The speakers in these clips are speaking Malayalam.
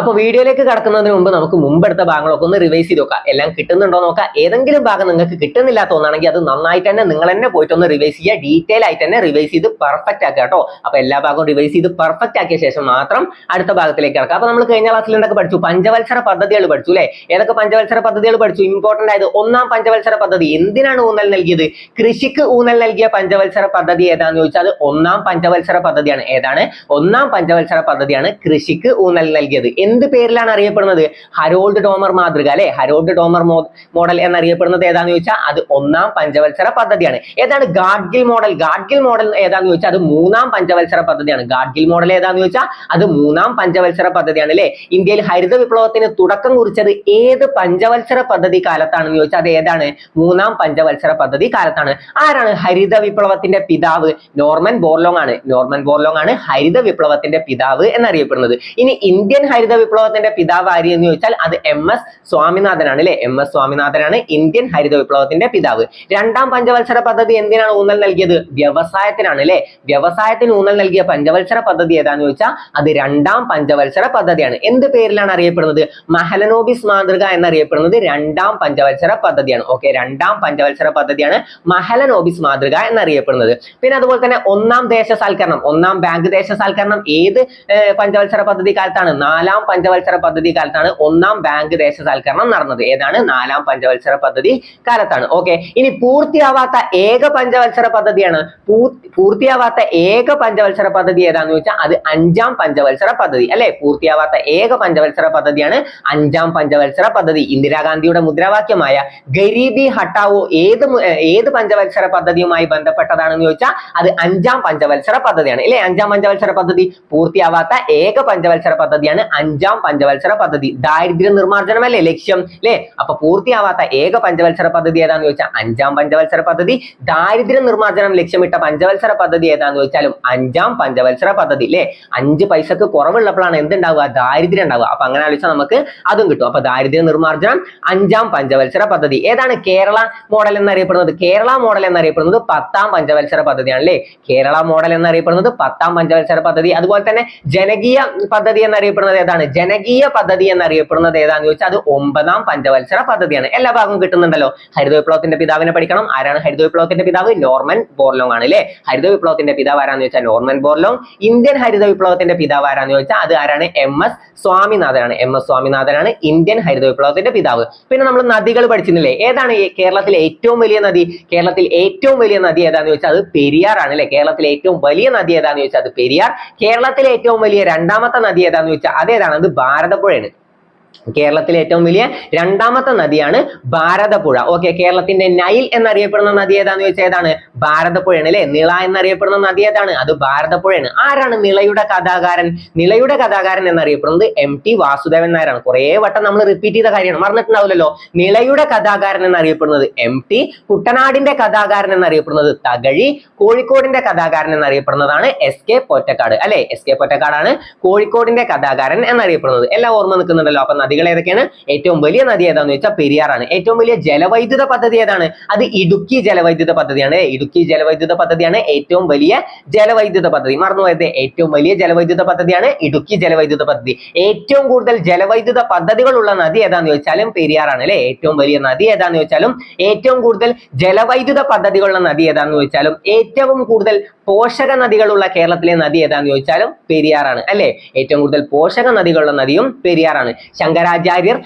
അപ്പൊ വീഡിയോയിലേക്ക് കടക്കുന്നതിന് മുമ്പ് നമുക്ക് മുമ്പെടുത്ത ഭാഗങ്ങളൊക്കെ ഒന്ന് റിവൈസ് ചെയ്ത് നോക്കാം. എല്ലാം കിട്ടുന്നുണ്ടോ നോക്കാം. ഏതെങ്കിലും ഭാഗം നിങ്ങൾക്ക് കിട്ടുന്നില്ലാത്ത ഒന്നാണെങ്കിൽ അത് നന്നായിട്ട് തന്നെ നിങ്ങൾ തന്നെ പോയിട്ട് ഒന്ന് റിവൈസ് ചെയ്യുക. ഡീറ്റെയിൽ ആയിട്ട് തന്നെ റിവൈസ് ചെയ്ത് പെർഫെക്റ്റ് ആക്കുക കേട്ടോ. അപ്പൊ എല്ലാ ഭാഗവും റിവൈസ് ചെയ്ത് പെർഫെക്റ്റ് ആക്കിയ ശേഷം മാത്രം അടുത്ത ഭാഗത്തിലേക്ക് കിടക്കാം. അപ്പൊ നമ്മൾ കഴിഞ്ഞ ക്ലാസ്സിൽ എന്തൊക്കെ പഠിച്ചു? പഞ്ചവത്സര പദ്ധതികൾ പഠിച്ചു അല്ലെ? ഏതൊക്കെ പഞ്ചവത്സര പദ്ധതികൾ പഠിച്ചു? ഇമ്പോർട്ടന്റ് ആയത് ഒന്നാം പഞ്ചവത്സര പദ്ധതി. എന്തിനാണ് ഊന്നൽ നൽകിയത്? കൃഷിക്ക് ഊന്നൽ നൽകിയ പഞ്ചവത്സര പദ്ധതി ഏതാന്ന് ചോദിച്ചാൽ അത് ഒന്നാം പഞ്ചവത്സര പദ്ധതിയാണ്. ഏതാണ്? ഒന്നാം പഞ്ചവത്സര പദ്ധതിയാണ് കൃഷിക്ക് ഊന്നൽ നൽകിയത്. എന്ത് പേരിലാണ് അറിയപ്പെടുന്നത്? ഹരോൾഡ് ഡോമർ മാതൃക അല്ലെ? ഹരോൾഡ് ഡോമർ മോഡൽ എന്നറിയപ്പെടുന്നത് ഏതാന്ന് ചോദിച്ചാൽ അത് ഒന്നാം പഞ്ചവത്സര പദ്ധതിയാണ്. ഏതാണ് ഗാഡ്ഗിൽ മോഡൽ? ഗാഡ്ഗിൽ മോഡൽ ഏതാന്ന് ചോദിച്ചാൽ അത് മൂന്നാം പഞ്ചവത്സര പദ്ധതിയാണ്. ഗാഡ്ഗിൽ മോഡൽ ഏതാന്ന് ചോദിച്ചാൽ അത് മൂന്നാം പഞ്ചവത്സര പദ്ധതിയാണ് അല്ലെ? ഇന്ത്യയിൽ ഹരിത വിപ്ലവത്തിന് തുടക്കം കുറിച്ചത് ഏത് പഞ്ചവത്സര പദ്ധതി കാലത്താണെന്ന് ചോദിച്ചാൽ അത് ഏതാണ്? മൂന്നാം പഞ്ചവത്സര പദ്ധതി കാലത്താണ്. ആരാണ് ഹരിത വിപ്ലവത്തിന്റെ പിതാവ്? നോർമൻ ബോർലോങ് ആണ്. നോർമൻ ബോർലോങ് ആണ് ഹരിത വിപ്ലവത്തിന്റെ പിതാവ് എന്നറിയപ്പെടുന്നത്. ഇനി ഇന്ത്യൻ ഹരിത വിപ്ലവത്തിന്റെ പിതാവ് ആര് എന്ന് ചോദിച്ചാൽ അത് MS സ്വാമിനാഥനാണ് അല്ലെ? MS സ്വാമിനാഥനാണ് ഇന്ത്യൻ ഹരിത വിപ്ലവത്തിന്റെ പിതാവ്. രണ്ടാം പഞ്ചവത്സര പദ്ധതി എന്തിനാണ് ഊന്നൽ നൽകിയത്? വ്യവസായത്തിനാണ് അല്ലെ? വ്യവസായത്തിന് ഊന്നൽ നൽകിയ പഞ്ചവത്സര പദ്ധതി ഏതാന്ന് ചോദിച്ചാൽ അത് രണ്ടാം പഞ്ചവത്സര പദ്ധതിയാണ്. എന്ത് പേരിലാണ് അറിയപ്പെടുന്നത്? മഹലനോബിസ് മാതൃക എന്നറിയപ്പെടുന്നത് രണ്ടാം പഞ്ചവത്സര പദ്ധതിയാണ്. ഓക്കെ, രണ്ടാം പഞ്ചവത്സര പദ്ധതിയാണ് മഹലനോബിസ് മാതൃക എന്നറിയപ്പെടുന്നത്. പിന്നെ അതുപോലെ തന്നെ ഒന്നാം ദേശസാൽക്കരണം, ഒന്നാം ബാങ്ക് ദേശസാൽക്കരണം ഏത് പഞ്ചവത്സര പദ്ധതി കാലത്താണ്? നാലാം പഞ്ചവത്സര പദ്ധതി കാലത്താണ് ഒന്നാം ബാങ്ക് ദേശസാൽക്കരണം നടന്നത്. ഏതാണ്? നാലാം പഞ്ചവത്സര പദ്ധതി കാലത്താണ്. ഓക്കെ, ഇനി പൂർത്തിയാവാത്ത ഏക പഞ്ചവത്സര പദ്ധതിയാണ്. പൂർത്തിയാവാത്ത ഏക പഞ്ചവത്സര പദ്ധതി ഏതാന്ന് ചോദിച്ചാൽ അത് അഞ്ചാം പഞ്ചവത്സര പദ്ധതി അല്ലെ? പൂർത്തിയാവാത്ത ഏക പഞ്ചവത്സര പദ്ധതിയാണ് അഞ്ചാം പഞ്ചവത്സര പദ്ധതി. ഇന്ദിരാഗാന്ധിയുടെ മുദ്രാവാക്യമായ ഗരീബി ഹട്ടാവോ ഏത് പഞ്ചവത്സര പദ്ധതിയുമായി ബന്ധപ്പെട്ടതാണെന്ന് ചോദിച്ചാൽ അത് അഞ്ചാം പഞ്ചവത്സര പദ്ധതിയാണ് അല്ലെ? അഞ്ചാം പഞ്ചവത്സര പദ്ധതി പൂർത്തിയാവാത്ത ഏക പഞ്ചവത്സര പദ്ധതിയാണ് അഞ്ചാം പഞ്ചവത്സര പദ്ധതി. ദാരിദ്ര്യ നിർമ്മാർജ്ജനം അല്ലേ ലക്ഷ്യം അല്ലെ? അപ്പൊ പൂർത്തിയാവാത്ത ഏക പഞ്ചവത്സര പദ്ധതി ഏതാന്ന് ചോദിച്ചാൽ അഞ്ചാം പഞ്ചവത്സര പദ്ധതി. ദാരിദ്ര്യ നിർമ്മാർജ്ജനം ലക്ഷ്യമിട്ട പഞ്ചവത്സര പദ്ധതി ഏതാന്ന് ചോദിച്ചാലും അഞ്ചാം പഞ്ചവത്സര പദ്ധതി അല്ലെ? 5 പൈസക്ക് കുറവുള്ളപ്പോഴാണ് എന്തുണ്ടാവുക? ദാരിദ്ര്യം ഉണ്ടാവുക. അപ്പൊ അങ്ങനെ ആലോചിച്ചാൽ നമുക്ക് അതും കിട്ടും. അപ്പൊ ദാരിദ്ര്യ നിർമ്മാർജ്ജനം അഞ്ചാം പഞ്ചവത്സര പദ്ധതി. ഏതാണ് കേരള മോഡൽ എന്നറിയപ്പെടുന്നത്? കേരള മോഡൽ എന്നറിയപ്പെടുന്നത് 10ാം പഞ്ചവത്സര പദ്ധതിയാണ് അല്ലെ? കേരള മോഡൽ എന്നറിയപ്പെടുന്നത് 10ാം പഞ്ചവത്സര പദ്ധതി. അതുപോലെ തന്നെ ജനകീയ പദ്ധതി എന്നറിയപ്പെടുന്നത് ഏതാണ്? ജനകീയ പദ്ധതി എന്നറിയപ്പെടുന്നത് ഏതാന്ന് ചോദിച്ചാൽ അത് 9ാം പഞ്ചവത്സര പദ്ധതിയാണ്. എല്ലാ ഭാഗവും കിട്ടുന്നുണ്ടല്ലോ. ഹരിത വിപ്ലവത്തിന്റെ പിതാവിനെ പഠിക്കണം. ആരാണ് ഹരിത വിപ്ലവത്തിന്റെ പിതാവ്? നോർമൻ ബോർലോങ് ആണ് അല്ലെ? ഹരിത വിപ്ലവത്തിന്റെ പിതാവ് ആരാന്ന് ചോദിച്ചാൽ നോർമൻ ബോർലോങ്. ഇന്ത്യൻ ഹരിത വിപ്ലവത്തിന്റെ പിതാവ് ആരാന്ന് ചോദിച്ചാൽ അത് ആരാണ്? MS സ്വാമിനാഥനാണ്. MS സ്വാമിനാഥനാണ് ഇന്ത്യൻ ഹരിത വിപ്ലവത്തിന്റെ പിതാവ്. പിന്നെ നമ്മൾ നദികൾ പഠിച്ചിരുന്നില്ലേ? ഏതാണ് കേരളത്തിലെ ഏറ്റവും വലിയ നദി? കേരളത്തിൽ ഏറ്റവും വലിയ നദി ഏതാന്ന് ചോദിച്ചാൽ അത് പെരിയാർ ആണ് അല്ലെ? കേരളത്തിലെ ഏറ്റവും വലിയ നദി ഏതാന്ന് ചോദിച്ചാൽ അത് പെരിയാർ. കേരളത്തിലെ ഏറ്റവും വലിയ രണ്ടാമത്തെ നദി ഏതാന്ന് ചോദിച്ചാൽ അതേതാണ്? അത് ഭാരതപ്പുഴയാണ്. കേരളത്തിലെ ഏറ്റവും വലിയ രണ്ടാമത്തെ നദിയാണ് ഭാരതപ്പുഴ. ഓക്കെ, കേരളത്തിന്റെ നൈൽ എന്നറിയപ്പെടുന്ന നദി ഏതാന്ന് ചോദിച്ചാൽ ഏതാണ്? ഭാരതപ്പുഴയാണ് അല്ലെ? നിള എന്നറിയപ്പെടുന്ന നദി ഏതാണ്? അത് ഭാരതപ്പുഴയാണ്. ആരാണ് നിളയുടെ കഥാകാരൻ? നിളയുടെ കഥാകാരൻ എന്നറിയപ്പെടുന്നത് MT വാസുദേവൻ നായരാണ്. കുറെ വട്ടം നമ്മൾ റിപ്പീറ്റ് ചെയ്ത കാര്യമാണ്, മറന്നിട്ടുണ്ടാവില്ലല്ലോ. നിളയുടെ കഥാകാരൻ എന്നറിയപ്പെടുന്നത് MT, കുട്ടനാടിന്റെ കഥാകാരൻ എന്നറിയപ്പെടുന്നത് തകഴി, കോഴിക്കോടിന്റെ കഥാകാരൻ എന്നറിയപ്പെടുന്നതാണ് SK പൊറ്റക്കാട് അല്ലെ? SK പൊറ്റക്കാടാണ് കോഴിക്കോടിന്റെ കഥാകാരൻ എന്നറിയപ്പെടുന്നത്. എല്ലാം ഓർമ്മ നിൽക്കുന്നുണ്ടല്ലോ. അപ്പൊ നദികൾ ഏതൊക്കെയാണ്? ഏറ്റവും വലിയ നദി ഏതാന്ന് ചോദിച്ചാൽ പെരിയാറാണ്. ഏറ്റവും വലിയ ജലവൈദ്യുത പദ്ധതി ഏതാണ്? അത് ഇടുക്കി ജലവൈദ്യുത പദ്ധതിയാണ്. ഇടുക്കി ജലവൈദ്യുത പദ്ധതിയാണ് ഏറ്റവും വലിയ ജലവൈദ്യുത പദ്ധതി. മറന്നുപോയത്, ഏറ്റവും വലിയ ജലവൈദ്യുത പദ്ധതിയാണ് ഇടുക്കി ജലവൈദ്യുത പദ്ധതി. ഏറ്റവും കൂടുതൽ ജലവൈദ്യുത പദ്ധതികളുള്ള നദി ഏതാന്ന് ചോദിച്ചാലും പെരിയാറാണ് അല്ലെ? ഏറ്റവും വലിയ നദി ഏതാന്ന് ചോദിച്ചാലും ഏറ്റവും കൂടുതൽ ജലവൈദ്യുത പദ്ധതികളുള്ള നദി ഏതാന്ന് ചോദിച്ചാലും ഏറ്റവും കൂടുതൽ പോഷക നദികളുള്ള കേരളത്തിലെ നദി ഏതാന്ന് ചോദിച്ചാലും പെരിയാറാണ് അല്ലെ? ഏറ്റവും കൂടുതൽ പോഷക നദികളുള്ള നദിയും പെരിയാറാണ്. ശങ്കരാചാര്യർ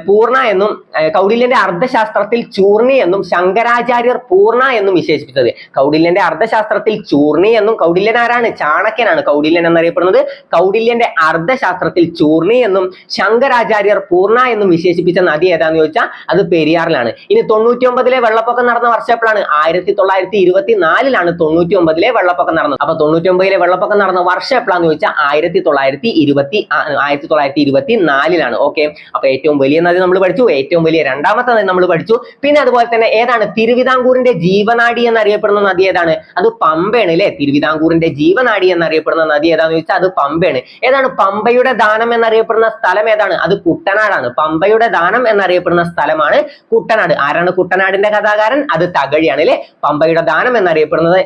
പൂർണ്ണ എന്നും കൗടില്യന്റെ അർത്ഥശാസ്ത്രത്തിൽ ചൂർണി എന്നും ശങ്കരാചാര്യർ പൂർണ്ണ എന്നും വിശേഷിപ്പിച്ചത്. കൗടില്യന്റെ അർത്ഥശാസ്ത്രത്തിൽ ചൂർണി എന്നും, കൗടില്യൻ ആരാണ്? ചാണക്യനാണ് കൗടില്യൻ എന്നറിയപ്പെടുന്നത്. കൗടില്യന്റെ അർത്ഥശാസ്ത്രത്തിൽ ചൂർണി എന്നും ശങ്കരാചാര്യർ പൂർണ്ണ എന്നും വിശേഷിപ്പിച്ച നദി ഏതാന്ന് ചോദിച്ചാൽ അത് പെരിയാറിലാണ്. ഇനി 99-ലെ വെള്ളപ്പൊക്കം നടന്ന വർഷം എപ്പോഴാണ്? 1924-ലാണ് 99-ലെ വെള്ളപ്പൊക്കം നടന്നത്. അപ്പൊ 99-ലെ വെള്ളപ്പൊക്കം നടന്ന വർഷം എപ്പോഴാന്ന് ചോദിച്ചാൽ 1924-ലാണ്. ഓക്കെ, അപ്പൊ ഏറ്റവും വലിയ നദി നമ്മൾ പഠിച്ചു, ഏറ്റവും വലിയ രണ്ടാമത്തെ നദി നമ്മൾ പഠിച്ചു. പിന്നെ അതുപോലെ തന്നെ ഏതാണ്? തിരുവിതാംകൂറിന്റെ ജീവനാഡി എന്നറിയപ്പെടുന്നത് എന്നറിയപ്പെടുന്ന നദി ഏതാണ്? അത് പമ്പയാണ് അല്ലെ. തിരുവിതാംകൂറിന്റെ ജീവനാഡി എന്നറിയപ്പെടുന്ന നദി ഏതാന്ന് ചോദിച്ചാൽ അത് പമ്പയാണ്. ഏതാണ് പമ്പയുടെ ദാനം എന്നറിയപ്പെടുന്ന സ്ഥലം ഏതാണ്? അത് കുട്ടനാടാണ്. പമ്പയുടെ ദാനം എന്നറിയപ്പെടുന്ന സ്ഥലമാണ് കുട്ടനാട്. ആരാണ് കുട്ടനാടിന്റെ കഥാകാരൻ? അത് തകഴിയാണ് അല്ലെ. പമ്പയുടെ ദാനം എന്നറിയപ്പെടുന്നത്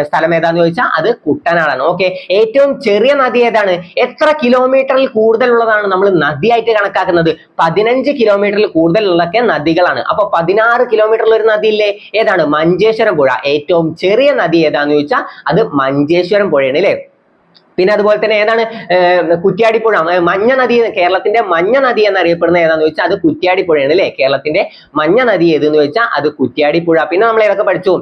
സ്ഥലം ഏതാന്ന് ചോദിച്ചാൽ അത് കുട്ടനാടാണ്. ഓക്കെ, ഏറ്റവും ചെറിയ നദി ഏതാണ്? എത്ര കിലോമീറ്ററിൽ കൂടുതലുള്ളതാണ് നമ്മൾ നദിയായിട്ട് കണക്കാക്കുന്നത്? 15 കിലോമീറ്ററിൽ കൂടുതലുള്ളതൊക്കെ നദികളാണ്. അപ്പൊ 16 കിലോമീറ്ററിൽ ഒരു നദി ഇല്ലേ? ഏതാണ്? മഞ്ചേശ്വരം പുഴ. ഏറ്റവും ചെറിയ നദി ഏതാന്ന് ചോദിച്ചാൽ അത് മഞ്ചേശ്വരം പുഴയാണ് അല്ലെ. പിന്നെ അതുപോലെ തന്നെ ഏതാണ്? കുറ്റ്യാടിപ്പുഴ, മഞ്ഞ നദി, കേരളത്തിന്റെ മഞ്ഞ നദി എന്നറിയപ്പെടുന്ന ഏതാന്ന് ചോദിച്ചാൽ അത് കുറ്റ്യാടിപ്പുഴയാണ് അല്ലെ. കേരളത്തിന്റെ മഞ്ഞ നദി ഏതെന്ന് ചോദിച്ചാൽ അത് കുറ്റ്യാടിപ്പുഴ. പിന്നെ നമ്മൾ ഏതൊക്കെ പഠിച്ചു?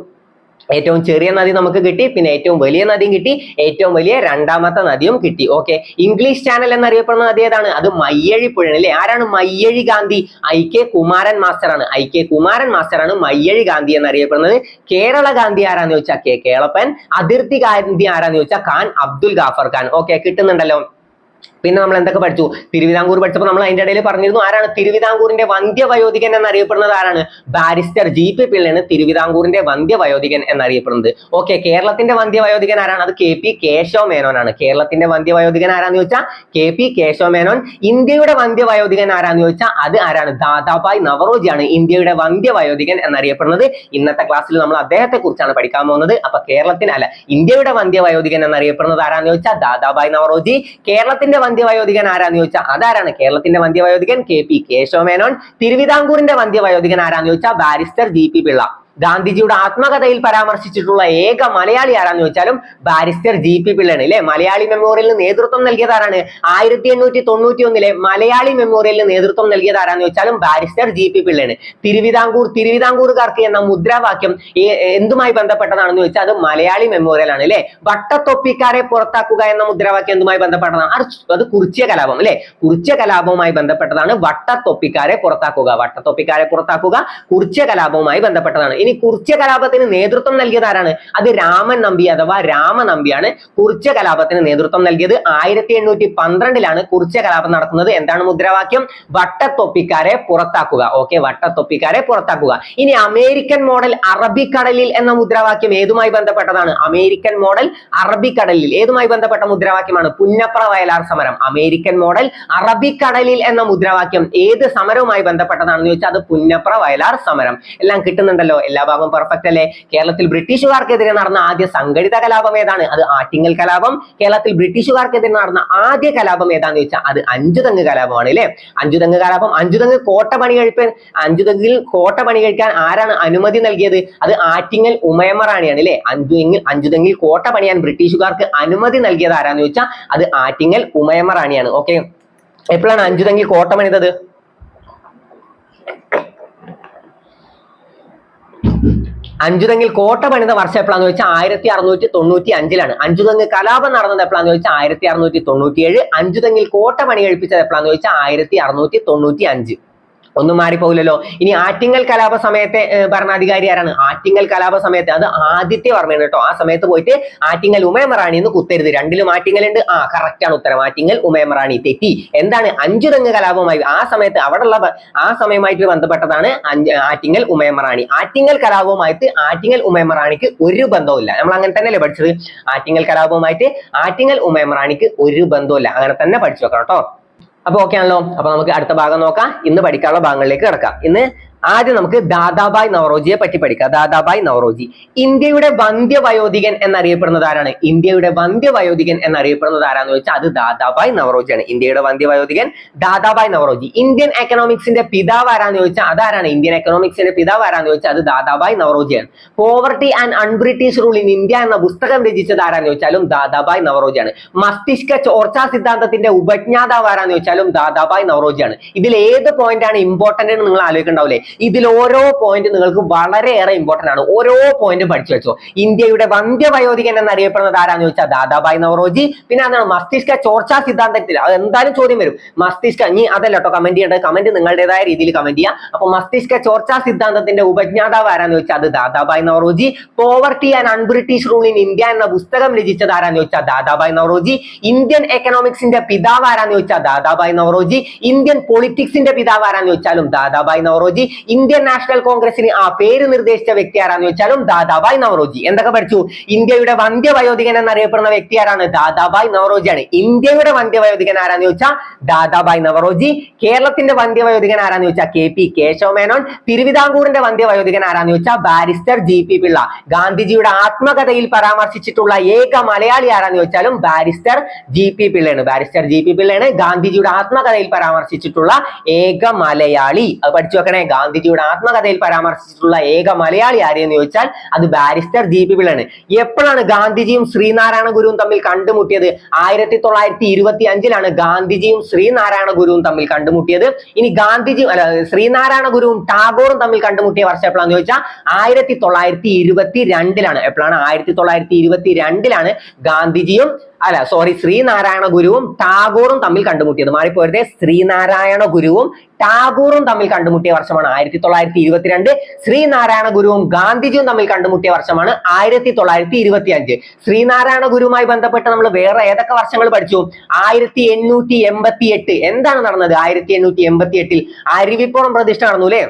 ഏറ്റവും ചെറിയ നദി നമുക്ക് കിട്ടി, പിന്നെ ഏറ്റവും വലിയ നദിയും കിട്ടി, ഏറ്റവും വലിയ രണ്ടാമത്തെ നദിയും കിട്ടി. ഓക്കെ, ഇംഗ്ലീഷ് ചാനൽ എന്നറിയപ്പെടുന്ന നദി ഏതാണ്? അത് മയ്യഴി പുഴയാണ് അല്ലെ. ആരാണ് മയ്യഴി ഗാന്ധി? IK കുമാരൻ മാസ്റ്റർ ആണ്. IK കുമാരൻ മാസ്റ്റർ ആണ് മയ്യഴി ഗാന്ധി എന്നറിയപ്പെടുന്നത്. കേരള ഗാന്ധി ആരാന്ന് ചോദിച്ചാൽ K കേളപ്പൻ. അതിർത്തി ഗാന്ധി ആരാന്ന് ചോദിച്ചാൽ ഖാൻ അബ്ദുൽ ഗാഫർ ഖാൻ. ഓക്കെ, കിട്ടുന്നുണ്ടല്ലോ. പിന്നെ നമ്മൾ എന്തൊക്കെ പഠിച്ചു? തിരുവിതാംകൂർ പഠിച്ചപ്പോൾ നമ്മൾ അതിന്റെ ഇടയിൽ പറഞ്ഞിരുന്നു ആരാണ് തിരുവിതാംകൂറിന്റെ വന്ധ്യവയോധികൻ എന്നറിയപ്പെടുന്നത്? ആരാണ്? ബാരിസ്റ്റർ GP പിള്ളയാണ് തിരുവിതാംകൂറിന്റെ വന്ധ്യവയോധികൻ എന്നറിയപ്പെടുന്നത്. ഓക്കെ, കേരളത്തിന്റെ വന്ധ്യവയോധികൻ ആരാണ്? അത് KP കേശവ മേനോനാണ്. കേരളത്തിന്റെ വന്ധ്യവയോധികൻ ആരാന്ന് ചോദിച്ചാൽ KP കേശവ മേനോൻ. ഇന്ത്യയുടെ വന്ധ്യവയോധികൻ ആരാന്ന് ചോദിച്ചാൽ അത് ആരാണ്? ദാദാഭായ് നവറോജിയാണ് ഇന്ത്യയുടെ വന്ധ്യവയോധികൻ എന്നറിയപ്പെടുന്നത്. ഇന്നത്തെ ക്ലാസ്സിൽ നമ്മൾ അദ്ദേഹത്തെ കുറിച്ചാണ് പഠിക്കാൻ പോകുന്നത്. അപ്പൊ ഇന്ത്യയുടെ വന്ധ്യവയോധികൻ എന്നറിയപ്പെടുന്നത് ആരാന്ന് ചോദിച്ചാൽ ദാദാഭായ് നവറോജി. കേരളത്തിന്റെ വന്ധ്യവയോധികൻ ആരാന്ന് ചോദിച്ചാൽ അതാരാണ്? കേരളത്തിന്റെ വന്ധ്യവയോധികൻ KP കേശവ മേനോൻ. തിരുവിതാംകൂറിന്റെ വന്ധ്യവയോധികൻ ആരാന്ന് ചോദിച്ചാൽ ബാരിസ്റ്റർ GP പിള്ള. ഗാന്ധിജിയുടെ ആത്മകഥയിൽ പരാമർശിച്ചിട്ടുള്ള ഏക മലയാളി ആരാന്ന് ചോദിച്ചാലും ബാരിസ്റ്റർ GP പിള്ളയാണ് അല്ലെ. മലയാളി മെമ്മോറിയലിന് നേതൃത്വം നൽകിയത് ആരാണ്? 1891 മലയാളി മെമ്മോറിയലിന് നേതൃത്വം നൽകിയത് ആരാന്ന് ചോദിച്ചാലും ബാരിസ്റ്റർ GP പിള്ളയാണ്. തിരുവിതാംകൂറുകാർക്ക് എന്ന മുദ്രാവാക്യം എന്തുമായി ബന്ധപ്പെട്ടതാണെന്ന് ചോദിച്ചാൽ അത് മലയാളി മെമ്മോറിയൽ ആണ് അല്ലെ. വട്ടത്തൊപ്പിക്കാരെ പുറത്താക്കുക എന്ന മുദ്രാവാക്യം എന്തുമായി ബന്ധപ്പെട്ടതാണ്? അത് കുറിച്യ കലാപം അല്ലെ. കുറിച്യ കലാപവുമായി ബന്ധപ്പെട്ടതാണ് വട്ടത്തൊപ്പിക്കാരെ പുറത്താക്കുക. വട്ടത്തൊപ്പിക്കാരെ പുറത്താക്കുക കുറിച്യ കലാപവുമായി ബന്ധപ്പെട്ടതാണ്. ഇനി കുറിച്യ കലാപത്തിന് നേതൃത്വം നൽകിയത് ആരാണ്? അത് രാമൻ നമ്പി അഥവാ രാമനമ്പിയാണ് കുറിച്യ കലാപത്തിന് നേതൃത്വം നൽകിയത്. 1812 കുറിച്യ കലാപം നടക്കുന്നത്. എന്താണ് മുദ്രാവാക്യം? വട്ടത്തൊപ്പിക്കാരെ പുറത്താക്കുക. ഓക്കെ, വട്ടത്തൊപ്പിക്കാരെ പുറത്താക്കുക. ഇനി അമേരിക്കൻ മോഡൽ അറബിക്കടലിൽ എന്ന മുദ്രാവാക്യം ഏതുമായി ബന്ധപ്പെട്ടതാണ്? അമേരിക്കൻ മോഡൽ അറബിക്കടലിൽ ഏതുമായി ബന്ധപ്പെട്ട മുദ്രാവാക്യമാണ്? പുന്നപ്ര വയലാർ സമരം. അമേരിക്കൻ മോഡൽ അറബിക്കടലിൽ എന്ന മുദ്രാവാക്യം ഏത് സമരവുമായി ബന്ധപ്പെട്ടതാണെന്ന് ചോദിച്ചാൽ അത് പുന്നപ്ര വയലാർ സമരം. എല്ലാം കിട്ടുന്നുണ്ടല്ലോ. എല്ലാ ഭാഗവും പെർഫെക്റ്റ് അല്ലേ? കേരളത്തിൽ ബ്രിട്ടീഷുകാർക്കെതിരെ നടന്ന ആദ്യ സംഘടിത കലാപം ഏതാണ്? അത് ആറ്റിങ്ങൽ കലാപം. കേരളത്തിൽ ബ്രിട്ടീഷുകാർക്കെതിരെ നടന്ന ആദ്യ കലാപം ഏതാന്ന് ചോദിച്ചാൽ അത് അഞ്ചുതെങ്ങ് കലാപമാണ് അല്ലെ. അഞ്ചുതെങ്ങ് കലാപം. അഞ്ചുതെങ്ങിൽ കോട്ട പണി കഴിക്കാൻ ആരാണ് അനുമതി നൽകിയത്? അത് ആറ്റിങ്ങൽ ഉമയമ്മ റാണിയാണ് അല്ലെ. അഞ്ചുതെങ്ങിൽ കോട്ട പണിയാൻ ബ്രിട്ടീഷുകാർക്ക് അനുമതി നൽകിയത് ആരാന്ന് ചോദിച്ചാൽ അത് ആറ്റിങ്ങൽ ഉമയമ്മ റാണിയാണ്. ഓക്കെ, എപ്പോഴാണ് അഞ്ചുതെങ്ങിൽ കോട്ട പണിതത്? അഞ്ചുതെങ്ങിൽ കോട്ട പണിത വർഷം എപ്പോഴാന്ന് ചോദിച്ചാൽ 1695. അഞ്ചുതെങ്ങ് കലാപം നടന്നത് എപ്പോഴാന്ന് ചോദിച്ചാൽ 1697. അഞ്ചുതെങ്ങിൽ കോട്ട പണി കഴിപ്പിച്ചത് എപ്പോഴാന്ന് ചോദിച്ചാൽ 1695. ഒന്നും മാറിപ്പോകില്ലല്ലോ. ഇനി ആറ്റിങ്ങൽ കലാപ സമയത്തെ ഭരണാധികാരി ആരാണ്? ആറ്റിങ്ങൽ കലാപ സമയത്ത് അത് ആദിത്യവർമ്മയാണ് കേട്ടോ. ആ സമയത്ത് പോയിട്ട് ആറ്റിങ്ങൽ ഉമയമ്മ റാണി എന്ന് കുത്തരുത്. രണ്ടിലും ആറ്റിങ്ങൽ ഉണ്ട്. കറക്റ്റ് ആണ് ഉത്തരം. ആറ്റിങ്ങൽ ഉമയമ്മ റാണി തെറ്റി. എന്താണ്? അഞ്ചുതെങ്ങ് കലാപവുമായി ആ സമയത്ത് ആ സമയമായിട്ട് ബന്ധപ്പെട്ടതാണ് ആറ്റിങ്ങൽ ഉമയമ്മ റാണി. ആറ്റിങ്ങൽ കലാപവുമായിട്ട് ആറ്റിങ്ങൽ ഉമയമ്മ റാണിക്ക് ഒരു ബന്ധവുമില്ല. നമ്മൾ അങ്ങനെ തന്നെയല്ലേ പഠിച്ചത്? ആറ്റിങ്ങൽ കലാപവുമായിട്ട് ആറ്റിങ്ങൽ ഉമയമ്മ റാണിക്ക് ഒരു ബന്ധവുമില്ല. അങ്ങനെ തന്നെ പഠിച്ചു വെക്കണം കേട്ടോ. അപ്പൊ ഓക്കെ ആണല്ലോ. അപ്പൊ നമുക്ക് അടുത്ത ഭാഗം നോക്കാം. ഇന്ന് പഠിക്കാനുള്ള ഭാഗങ്ങളിലേക്ക് കിടക്കാം. ഇന്ന് ആദ്യം നമുക്ക് ദാദാഭായ് നവറോജിയെ പറ്റി പഠിക്കാം. ദാദാഭായ് നവറോജി ഇന്ത്യയുടെ വന്ധ്യവയോധികൻ എന്നറിയപ്പെടുന്നത് ആരാണ്? ഇന്ത്യയുടെ വന്ധ്യവയോധികൻ എന്നറിയപ്പെടുന്നത് ആരാന്ന് ചോദിച്ചാൽ അത് ദാദാഭായ് നവറോജിയാണ്. ഇന്ത്യയുടെ വന്ധ്യവയോധികൻ ദാദാഭായ് നവറോജി. ഇന്ത്യൻ എക്കണോമിക്സിന്റെ പിതാവ് ആരാന്ന് ചോദിച്ചാൽ അതാരാണ്? ഇന്ത്യൻ എക്കണോമിക്സിന്റെ പിതാവ് ആരാന്ന് ചോദിച്ചാൽ അത് ദാദാഭായ് നവറോജിയാണ്. Poverty and un-British rule in India എന്ന പുസ്തകം രചിച്ചത് ആരാന്ന് ചോദിച്ചാലും ദാദാഭായ് നവറോജിയാണ്. മസ്തിഷ്ക ചോർച്ചാ സിദ്ധാന്തത്തിന്റെ ഉപജ്ഞാതാവ് ആരാന്ന് ചോദിച്ചാലും ദാദാഭായ് നവറോജിയാണ്. ഇതിൽ ഏത് പോയിന്റ് ആണ് ഇമ്പോർട്ടന്റ് എന്ന് നിങ്ങൾ ആലോചിക്കണ്ടാവില്ലേ? ഇതിൽ ഓരോ പോയിന്റ് നിങ്ങൾക്ക് വളരെയേറെ ഇമ്പോർട്ടന്റ് ആണ്. ഓരോ പോയിന്റും പഠിച്ചു വെച്ചോ. ഇന്ത്യയുടെ വന്ധ്യവയോധികൻ എന്നറിയപ്പെടുന്നത് ആരാന്ന് ചോദിച്ചാൽ ദാദാഭായ് നവറോജി. പിന്നെ അതാണ് മസ്തിഷ്ക ചോർച്ചാ സിദ്ധാന്തത്തിൽ. അത് എന്തായാലും ചോദ്യം വരും. ഇനി അതല്ല കേട്ടോ കമന്റ് ചെയ്യേണ്ടത്. കമന്റ് നിങ്ങളുടേതായ രീതിയിൽ കമന്റ് ചെയ്യുക. അപ്പൊ മസ്തിഷ്ക ചോർച്ചാ സിദ്ധാന്തത്തിന്റെ ഉപജ്ഞാതാവ് ആരാന്ന് ചോദിച്ചാൽ അത് Dadabhai Naoroji. Poverty and un-British rule in India എന്ന പുസ്തകം രചിച്ചത് ആരാന്ന് ചോദിച്ചാൽ ദാദാഭായ് നവറോജി. ഇന്ത്യൻ എക്കണോമിക്സിന്റെ പിതാവ് ആരാന്ന് ചോദിച്ചാൽ ദാദാഭായ് നവറോജി. ഇന്ത്യൻ പൊളിറ്റിക്സിന്റെ പിതാവ് ആരാന്ന് ചോദിച്ചാലും ദാദാഭായ് നവറോജി. ഇന്ത്യൻ നാഷണൽ കോൺഗ്രസിന് ആ പേര് നിർദ്ദേശിച്ച വ്യക്തി ആരാന്ന് ചോദിച്ചാലും ദാദാഭായ് നവറോജി. എന്തൊക്കെ പഠിച്ചു? ഇന്ത്യയുടെ വന്ധ്യവയോധികൻ എന്നറിയപ്പെടുന്ന വ്യക്തി ആരാണ്? ദാദാഭായ് നവറോജിയാണ്. ഇന്ത്യയുടെ വന്ധ്യവയോധികൻ ആരാന്ന് ചോദിച്ചാൽ ദാദാഭായ് നവറോജി. കേരളത്തിന്റെ വന്ധ്യവയോധികൻ ആരാന്ന് ചോദിച്ചാൽ KP കേശവ മേനോൻ. തിരുവിതാംകൂറിന്റെ വന്ധ്യവയോധികൻ ആരാന്ന് ചോദിച്ചാൽ ബാരിസ്റ്റർ GP പിള്ള. ഗാന്ധിജിയുടെ ആത്മകഥയിൽ പരാമർശിച്ചിട്ടുള്ള ഏക മലയാളി ആരാന്ന് ചോദിച്ചാലും ബാരിസ്റ്റർ GP പിള്ളയാണ്. ബാരിസ്റ്റർ GP പിള്ളയാണ് ഗാന്ധിജിയുടെ ആത്മകഥയിൽ പരാമർശിച്ചിട്ടുള്ള ഏക മലയാളി. അത് പഠിച്ചു വെക്കണേ. ഗാന്ധിജിയുടെ ആത്മകഥയിൽ പരാമർശിച്ചിട്ടുള്ള ഏക മലയാളി ആരെന്ന് ചോദിച്ചാൽ അത് ബാരിസ്റ്റർ GP പിള്ളയാണ്. എപ്പോഴാണ് ഗാന്ധിജിയും ശ്രീനാരായണ ഗുരുവും തമ്മിൽ കണ്ടുമുട്ടിയത്? 1925 ഗാന്ധിജിയും ശ്രീനാരായണ ഗുരുവും തമ്മിൽ കണ്ടുമുട്ടിയത്. ഇനി ശ്രീനാരായണ ഗുരുവും ടാഗോറും തമ്മിൽ കണ്ടുമുട്ടിയ വർഷം എപ്പോഴാന്ന് ചോദിച്ചാൽ 1922 എപ്പോഴാണ്? 1922 ഗാന്ധിജിയും ശ്രീനാരായണ ഗുരുവും ടാഗോറും തമ്മിൽ കണ്ടുമുട്ടിയത്. മാറിപ്പോരുതേ. ശ്രീനാരായണ ഗുരുവും ടാഗോറും തമ്മിൽ കണ്ടുമുട്ടിയ വർഷമാണ് 1922. ശ്രീനാരായണ ഗുരുവും ഗാന്ധിജിയും തമ്മിൽ കണ്ടുമുട്ടിയ വർഷമാണ് 1925. ശ്രീനാരായണ ഗുരുവുമായി ബന്ധപ്പെട്ട് നമ്മൾ വേറെ ഏതൊക്കെ വർഷങ്ങൾ പഠിച്ചു? 1888 എന്താണ് നടന്നത്? 1888 അരുവിപ്പുറം പ്രതിഷ്ഠ നടന്നു അല്ലെ?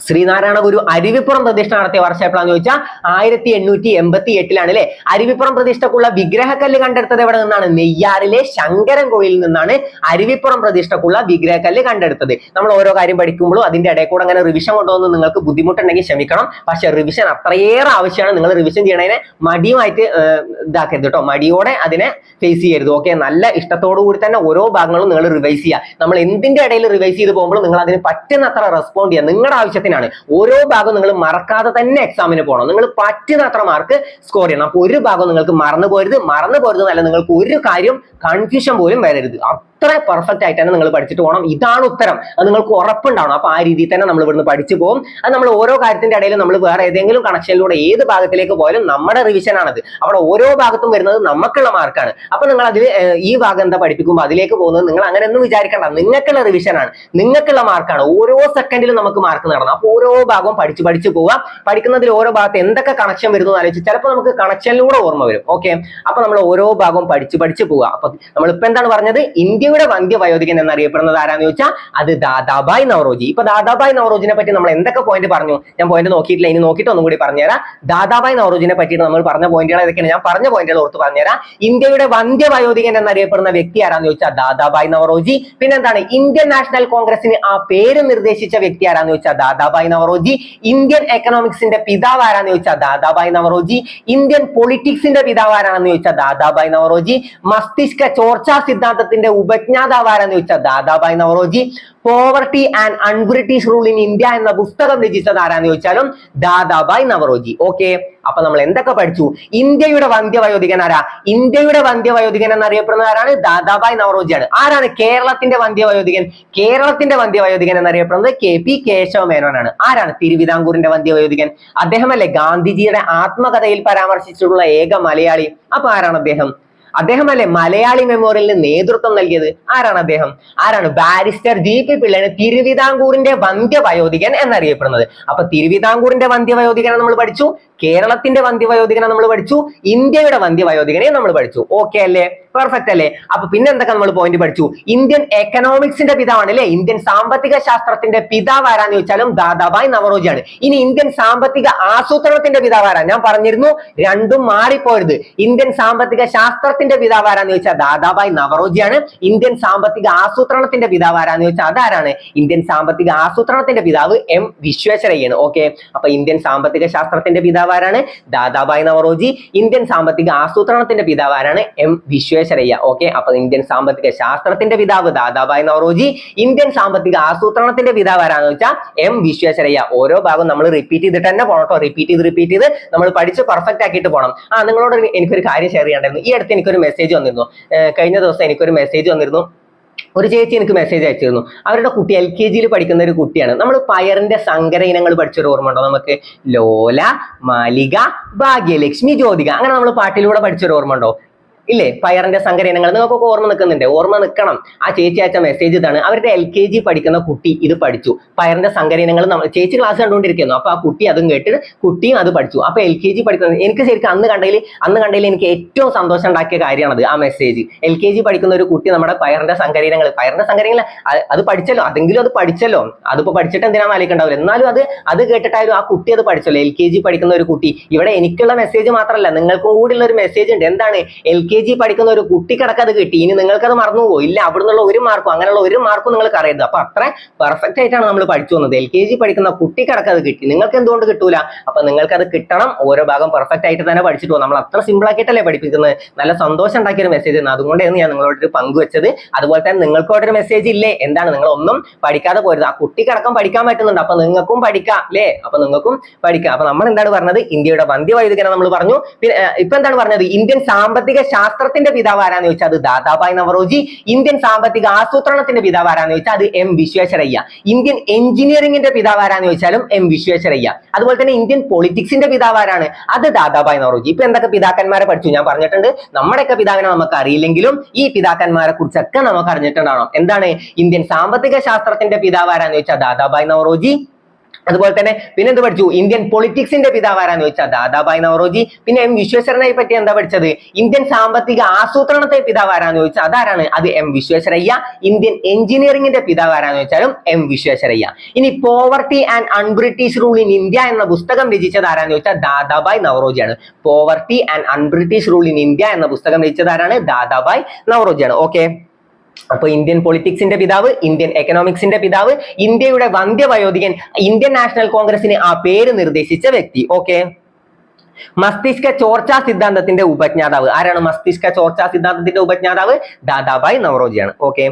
ശ്രീനാരായണ ഗുരു അരുവിപ്പുറം പ്രതിഷ്ഠ നടത്തിയ വർഷം എപ്പോഴാന്ന് ചോദിച്ചാൽ 1888 അല്ലെ? അരുവിപ്പുറം പ്രതിഷ്ഠക്കുള്ള വിഗ്രഹക്കല്ല് കണ്ടെടുത്തത് എവിടെ നിന്നാണ്? നെയ്യാറിലെ ശങ്കരൻകോവിലിൽ നിന്നാണ് അരുവിപ്പുറം പ്രതിഷ്ഠക്കുള്ള വിഗ്രഹക്കല്ല് കണ്ടെടുത്തത്. നമ്മൾ ഓരോ കാര്യം പഠിക്കുമ്പോഴും അതിന്റെ ഇടയിൽ കൂടെ അങ്ങനെ റിവിഷൻ കൊണ്ടുവന്ന് നിങ്ങൾക്ക് ബുദ്ധിമുട്ടുണ്ടെങ്കിൽ ക്ഷമിക്കണം. പക്ഷെ റിവിഷൻ അത്രയേറെ ആവശ്യമാണ്. നിങ്ങൾ റിവിഷൻ ചെയ്യണതിനെ മടിയുമായിട്ട് ഇതാക്കരുത് കേട്ടോ. മടിയോടെ അതിനെ ഫേസ് ചെയ്യരുത്. ഓക്കെ, നല്ല ഇഷ്ടത്തോടു കൂടി തന്നെ ഓരോ ഭാഗങ്ങളും നിങ്ങൾ റിവൈസ് ചെയ്യുക. നമ്മൾ എന്തിന്റെ ഇടയിൽ റിവൈസ് ചെയ്ത് പോകുമ്പോൾ നിങ്ങൾ അതിന് പറ്റുന്നത്ര റെസ്പോണ്ട് ചെയ്യുക. നിങ്ങളുടെ ആവശ്യത്തിന് ഓരോ ഭാഗവും നിങ്ങൾ മറക്കാതെ തന്നെ എക്സാമിന് പോകണം. നിങ്ങൾ പറ്റുന്നത്ര മാർക്ക് സ്കോർ ചെയ്യണം. അപ്പൊ ഒരു ഭാഗം നിങ്ങൾക്ക് മറന്നു പോരുത് എന്നല്ല, നിങ്ങൾക്ക് ഒരു കാര്യം കൺഫ്യൂഷൻ പോലും വരരുത്. അത്ര പെർഫെക്റ്റ് ആയിട്ട് തന്നെ നിങ്ങൾ പഠിച്ചിട്ട് പോകണം. ഇതാണ് ഉത്തരം. അത് നിങ്ങൾക്ക് ഉറപ്പുണ്ടാവണം. അപ്പൊ ആ രീതിയിൽ തന്നെ നമ്മൾ ഇവിടുന്ന് പഠിച്ചു പോകും. അത് നമ്മൾ ഓരോ കാര്യത്തിന്റെ ഇടയിൽ നമ്മൾ വേറെ ഏതെങ്കിലും കണക്ഷനിലൂടെ ഏത് ഭാഗത്തിലേക്ക് പോയാലും നമ്മുടെ റിവിഷൻ ആണത്. അവിടെ ഓരോ ഭാഗത്തും വരുന്നത് നമുക്കുള്ള മാർക്കാണ്. അപ്പൊ നിങ്ങൾ അതിൽ ഈ ഭാഗം എന്താ പഠിപ്പിക്കുമ്പോൾ അതിലേക്ക് പോകുന്നത് നിങ്ങൾ അങ്ങനെ ഒന്നും വിചാരിക്കണ്ട. നിങ്ങൾക്കുള്ള റിവിഷൻ ആണ്, നിങ്ങൾക്കുള്ള മാർക്കാണ്. ഓരോ സെക്കൻഡിലും നമുക്ക് മാർക്ക് നേടണം. അപ്പൊ ഓരോ ഭാഗവും പഠിച്ചു പോവുക. പഠിക്കുന്നതിൽ ഓരോ ഭാഗത്ത് എന്തൊക്കെ കണക്ഷൻ വരുന്നു എന്ന് ആലോചിച്ച് ചിലപ്പോൾ നമുക്ക് കണക്ഷനിലൂടെ ഓർമ്മ വരും. ഓക്കെ, അപ്പൊ നമ്മൾ ഓരോ ഭാഗവും പഠിച്ചു പോവുക. അപ്പൊ നമ്മളിപ്പോ എന്താണ് പറഞ്ഞത്? ഇന്ത്യയുടെ വന്ധ്യവയോധികൻ എന്നറിയപ്പെടുന്നത് ആരാന്ന് ചോദിച്ചാൽ അത് ദാദാഭായ് നവറോജി. ഇപ്പൊ ദാദാഭായ് നവറോജിനെ പറ്റി നമ്മൾ എന്തൊക്കെ പോയിന്റ് പറഞ്ഞു? ഞാൻ പോയിന്റ് നോക്കിയിട്ടില്ല, ഇനി നോക്കിയിട്ട് ഒന്നും കൂടി പറഞ്ഞുതരാം. ദാദാഭായ് നവറോജിനെ പറ്റിയിട്ട് നമ്മൾ പറഞ്ഞ പോയിന്റുകൾ ഏതൊക്കെയാണ്? ഞാൻ പറഞ്ഞ പോയിന്റുകൾ ഓർത്ത് പറഞ്ഞുതരാം. ഇന്ത്യയുടെ വന്ധ്യവയോധികൻ എന്നറിയപ്പെടുന്ന വ്യക്തി ആരാന്ന് ചോദിച്ചാൽ ദാദാഭായ് നവറോജി. പിന്നെന്താണ്? ഇന്ത്യൻ നാഷണൽ കോൺഗ്രസിന് ആ പേര് നിർദ്ദേശിച്ച വ്യക്തി ആരാന്ന് ചോദിച്ചാൽ ദാദാഭായ് നവറോജി. ഇന്ത്യൻ എക്കണോമിക്സിന്റെ പിതാവ് ആരാന്ന് ചോദിച്ചാൽ ദാദാഭായ് നവറോജി. ഇന്ത്യൻ പൊളിറ്റിക്സിന്റെ പിതാവ് ആരാണെന്ന് ചോദിച്ചാൽ ദാദാഭായ് നവറോജി. മസ്തിഷ്ക ചോർച്ചാ സിദ്ധാന്തത്തിന്റെ ഉപജ്ഞാതാവ് ആരാന്ന് ചോദിച്ചാൽ Dadabhai Naoroji. Poverty and un-British rule in India എന്ന പുസ്തകം രചിച്ചത് ആരാന്ന് ചോദിച്ചാലും ദാദാഭായ് നവറോജി. ഓക്കെ, അപ്പൊ നമ്മൾ എന്തൊക്കെ പഠിച്ചു? ഇന്ത്യയുടെ വന്ധ്യവയോധികൻ ആരാ? ഇന്ത്യയുടെ വന്ധ്യവയോധികൻ എന്നറിയപ്പെടുന്നത് ആരാണ്? ദാദാഭായ് നവറോജിയാണ്. ആരാണ് കേരളത്തിന്റെ വന്ധ്യവയോധികൻ? കേരളത്തിന്റെ വന്ധ്യവയോധികൻ എന്നറിയപ്പെടുന്നത് KP കേശവ മേനോനാണ്. ആരാണ് തിരുവിതാംകൂറിന്റെ വന്ധ്യവയോധികൻ? അദ്ദേഹമല്ലേ ഗാന്ധിജിയുടെ ആത്മകഥയിൽ പരാമർശിച്ചിട്ടുള്ള ഏക മലയാളി? അപ്പൊ ആരാണ് അദ്ദേഹം? അദ്ദേഹമല്ലേ മലയാളി മെമ്മോറിയലിന് നേതൃത്വം നൽകിയത്? ആരാണ് അദ്ദേഹം? ആരാണ്? ബാരിസ്റ്റർ GP പിള്ളയാണ് തിരുവിതാംകൂറിന്റെ വന്ധ്യവയോധികൻ എന്നറിയപ്പെടുന്നത്. അപ്പൊ തിരുവിതാംകൂറിന്റെ വന്ധ്യവയോധികനെ നമ്മൾ പഠിച്ചു, കേരളത്തിന്റെ വന്ധ്യവയോധികനെ നമ്മൾ പഠിച്ചു, ഇന്ത്യയുടെ വന്ധ്യവയോധികനെ നമ്മൾ പഠിച്ചു. ഓക്കെ അല്ലേ? പെർഫെക്റ്റ് അല്ലേ? അപ്പൊ പിന്നെ എന്തൊക്കെ നമ്മൾ പോയിന്റ് പഠിച്ചു? ഇന്ത്യൻ എക്കണോമിക്സിന്റെ പിതാവാണ് അല്ലെ? ഇന്ത്യൻ സാമ്പത്തിക ശാസ്ത്രത്തിന്റെ പിതാവ് ആരാന്ന് ചോദിച്ചാലും ദാദാഭായ് നവറോജിയാണ്. ഇനി ഇന്ത്യൻ സാമ്പത്തിക ആസൂത്രണത്തിന്റെ പിതാവ് ആരാ? ഞാൻ പറഞ്ഞിരുന്നു രണ്ടും മാറിപ്പോരുത്. ഇന്ത്യൻ സാമ്പത്തിക ശാസ്ത്രത്തിന്റെ പിതാവ് ആരാന്ന് ചോദിച്ചാൽ ദാദാഭായ് നവറോജിയാണ്. ഇന്ത്യൻ സാമ്പത്തിക ആസൂത്രണത്തിന്റെ പിതാവ് ആരാന്ന് ചോദിച്ചാൽ അതാരാണ്? ഇന്ത്യൻ സാമ്പത്തിക ആസൂത്രണത്തിന്റെ പിതാവ് M വിശ്വേശ്വരയ്യാണ്. ഓക്കെ, അപ്പൊ ഇന്ത്യൻ സാമ്പത്തിക ശാസ്ത്രത്തിന്റെ പിതാവ് ആരാണ്? ദാദാഭായ് നവറോജി. ഇന്ത്യൻ സാമ്പത്തിക ആസൂത്രണത്തിന്റെ പിതാവ് ആരാണ്? M വിശ്വേശ്വരയ്യ. ഓക്കെ, അപ്പൊ ഇന്ത്യൻ സാമ്പത്തിക ശാസ്ത്രത്തിന്റെ പിതാവ് ദാദാഭായ് നവറോജി, ഇന്ത്യൻ സാമ്പത്തിക ആസൂത്രണത്തിന്റെ പിതാവ് ആരാന്ന് വെച്ചാൽ M വിശ്വേശ്വരയ്യ. ഓരോ ഭാഗം നമ്മൾ റിപ്പീറ്റ് ചെയ്തിട്ട് തന്നെ പോകണം. റിപ്പീറ്റ് ചെയ്ത് നമ്മൾ പഠിച്ച് പെർഫെക്റ്റ് ആക്കിയിട്ട് പോകണം. നിങ്ങളോട് എനിക്കൊരു കാര്യം ഷെയർ ചെയ്യണ്ടായിരുന്നു. ഈ അടുത്ത് എനിക്കൊരു മെസ്സേജ് വന്നിരുന്നു. കഴിഞ്ഞ ദിവസം എനിക്കൊരു മെസ്സേജ് വന്നിരുന്നു. ഒരു ചേച്ചി എനിക്ക് മെസ്സേജ് അയച്ചിരുന്നു. അവരുടെ കുട്ടി LKG പഠിക്കുന്ന ഒരു കുട്ടിയാണ്. നമ്മൾ പയറിന്റെ സങ്കര ഇനങ്ങൾ പഠിച്ചൊരു ഓർമ്മ ഉണ്ടോ നമുക്ക്? ലോല, മാലിക, ഭാഗ്യലക്ഷ്മി, ജ്യോതിക, അങ്ങനെ നമ്മൾ പാട്ടിലൂടെ പഠിച്ചൊരു ഓർമ്മ ഉണ്ടോ? ഇല്ലേ, പയറിന്റെ സങ്കരയിനങ്ങൾ നിങ്ങൾക്കൊക്കെ ഓർമ്മ നിൽക്കുന്നുണ്ട്, ഓർമ്മ നിൽക്കണം. ആ ചേച്ചി അയച്ച മെസ്സേജ് ഇതാണ്. അവരുടെ LKG പഠിക്കുന്ന കുട്ടി ഇത് പഠിച്ചു. പയറിന്റെ സങ്കരയിനങ്ങൾ ചേച്ചി ക്ലാസ് കണ്ടുകൊണ്ടിരിക്കുന്നു. അപ്പൊ ആ കുട്ടി അതും കേട്ടിട്ട് കുട്ടിയും അത് പഠിച്ചു. അപ്പൊ LKG പഠിക്കുന്നത് എനിക്ക് ശരിക്കും അന്ന് കണ്ടതിൽ എനിക്ക് ഏറ്റവും സന്തോഷം ഉണ്ടാക്കിയ കാര്യമാണത്, ആ മെസ്സേജ്. LKG പഠിക്കുന്ന ഒരു കുട്ടി നമ്മുടെ പയറിന്റെ സങ്കരയിനങ്ങൾ അത് പഠിച്ചല്ലോ, അതെങ്കിലും അത് പഠിച്ചല്ലോ. അതിപ്പോ പഠിച്ചിട്ട് എന്തിനാണെന്ന് ആലോചിക്കണ്ടാവില്ല, എന്നാലും അത് കേട്ടിട്ടായാലും ആ കുട്ടി അത് പഠിച്ചല്ലോ. LKG പഠിക്കുന്ന ഒരു കുട്ടി. ഇവിടെ എനിക്കുള്ള മെസ്സേജ് മാത്രമല്ല, നിങ്ങൾക്കും കൂടിയുള്ള ഒരു മെസ്സേജ് ഉണ്ട്. എന്താണ്? LKG പഠിക്കുന്ന ഒരു കുട്ടിക്കടക്കം അത് കിട്ടി. ഇനി നിങ്ങൾക്കത് മറന്നുപോകുമോ? ഇല്ല, അവിടുന്നുള്ള ഒരു മാർക്കും, അങ്ങനെയുള്ള ഒരു മാർക്കും നിങ്ങൾക്ക് അറിയരുത്. അപ്പൊ അത്ര പെർഫെക്റ്റ് ആയിട്ടാണ് നമ്മൾ പഠിച്ചു വന്നത്. LKG പഠിക്കുന്ന കുട്ടിക്കടക്കം അത് കിട്ടി, നിങ്ങൾക്ക് എന്തുകൊണ്ട് കിട്ടൂല? അപ്പൊ നിങ്ങൾക്ക് അത് കിട്ടണം. ഓരോ ഭാഗം പെർഫെക്റ്റ് ആയിട്ട് തന്നെ പഠിച്ചിട്ട് പോകും. നമ്മൾ അത്ര സിമ്പിൾ ആക്കിയിട്ടല്ലേ പഠിപ്പിക്കുന്നത്. നല്ല സന്തോഷം ഉണ്ടാക്കിയ ഒരു മെസ്സേജ് ആണ്, അതുകൊണ്ടാണ് ഞാൻ നിങ്ങളോട് പങ്കുവെച്ചത്. അതുപോലെ തന്നെ നിങ്ങൾക്കോടൊരു മെസ്സേജ് ഇല്ലേ, എന്താണ്? നിങ്ങൾ ഒന്നും പഠിക്കാതെ പോരുത്. ആ കുട്ടിക്കടക്കം പഠിക്കാൻ പറ്റുന്നുണ്ട്, അപ്പൊ നിങ്ങൾക്കും പഠിക്കാം അല്ലേ? അപ്പൊ നിങ്ങൾക്കും പഠിക്കാം. അപ്പൊ നമ്മൾ എന്താണ് പറഞ്ഞത്? ഇന്ത്യയുടെ വന്ധ്യവൈദികനെ നമ്മൾ പറഞ്ഞു. പിന്നെ ഇപ്പൊ എന്താണ് പറഞ്ഞത്? ഇന്ത്യൻ സാമ്പത്തിക ശാസ്ത്രത്തിന്റെ പിതാവ് ആരാന്ന് ചോദിച്ചാൽ അത് ദാദാഭായ് നവറോജി. ഇന്ത്യൻ സാമ്പത്തിക ആസൂത്രണത്തിന്റെ പിതാവ് ആരാന്ന് ചോദിച്ചാൽ അത് M വിശ്വേശ്വരയ്യ. ഇന്ത്യൻ എഞ്ചിനീയറിംഗിന്റെ പിതാവ് ആരാന്ന് ചോദിച്ചാലും M വിശ്വേശ്വരയ്യ. അതുപോലെ തന്നെ ഇന്ത്യൻ പൊളിറ്റിക്സിന്റെ പിതാവ് ആരാണ്? അത് ദാദാഭായ് നവറോജി. ഇപ്പൊ എന്തൊക്കെ പിതാക്കന്മാരെ പഠിച്ചു ഞാൻ പറഞ്ഞിട്ടുണ്ട്. നമ്മുടെയൊക്കെ പിതാവിനെ നമുക്ക് അറിയില്ലെങ്കിലും ഈ പിതാക്കന്മാരെ കുറിച്ചൊക്കെ നമുക്ക് അറിഞ്ഞിട്ടുണ്ടാവണം. എന്താണ്? ഇന്ത്യൻ സാമ്പത്തിക ശാസ്ത്രത്തിന്റെ പിതാവ് ആരാന്ന് ചോദിച്ചാൽ ദാദാഭായ് നവറോജി. അതുപോലെ തന്നെ പിന്നെ എന്ത് പഠിച്ചു? ഇന്ത്യൻ പൊളിറ്റിക്സിന്റെ പിതാവ് ആരാന്ന് ചോദിച്ചാൽ ദാദാഭായ് നവറോജി. പിന്നെ M വിശ്വേശ്വരനെ പറ്റി എന്താ പഠിച്ചത്? ഇന്ത്യൻ സാമ്പത്തിക ആസൂത്രണത്തെ പിതാവ് ആരാന്ന് ചോദിച്ചാൽ അതാരാണ്? അത് M വിശ്വേശ്വരയ്യ. ഇന്ത്യൻ എഞ്ചിനീയറിംഗിന്റെ പിതാവ് ആരാന്ന് ചോദിച്ചാലും M വിശ്വേശ്വരയ്യ. ഇനി poverty and un-British rule in India എന്ന പുസ്തകം രചിച്ചത് ആരാന്ന് ചോദിച്ചാൽ ദാദാഭായ് നവറോജിയാണ്. Poverty and un-British rule in India എന്ന പുസ്തകം രചിച്ചത് ആരാണ്? ദാദാഭായ് നവറോജിയാണ്. ഓക്കെ, അപ്പൊ ഇന്ത്യൻ പൊളിറ്റിക്സിന്റെ പിതാവ്, ഇന്ത്യൻ എക്കണോമിക്സിന്റെ പിതാവ്, ഇന്ത്യയുടെ വന്ധ്യവയോധികൻ, ഇന്ത്യൻ നാഷണൽ കോൺഗ്രസിന് ആ പേര് നിർദ്ദേശിച്ച വ്യക്തി. ഓക്കെ, മസ്തിഷ്ക ചോർച്ചാ സിദ്ധാന്തത്തിന്റെ ഉപജ്ഞാതാവ് ആരാണ്? മസ്തിഷ്ക ചോർച്ചാ സിദ്ധാന്തത്തിന്റെ ഉപജ്ഞാതാവ് ദാദാഭായ് നവറോജിയാണ്. Okay,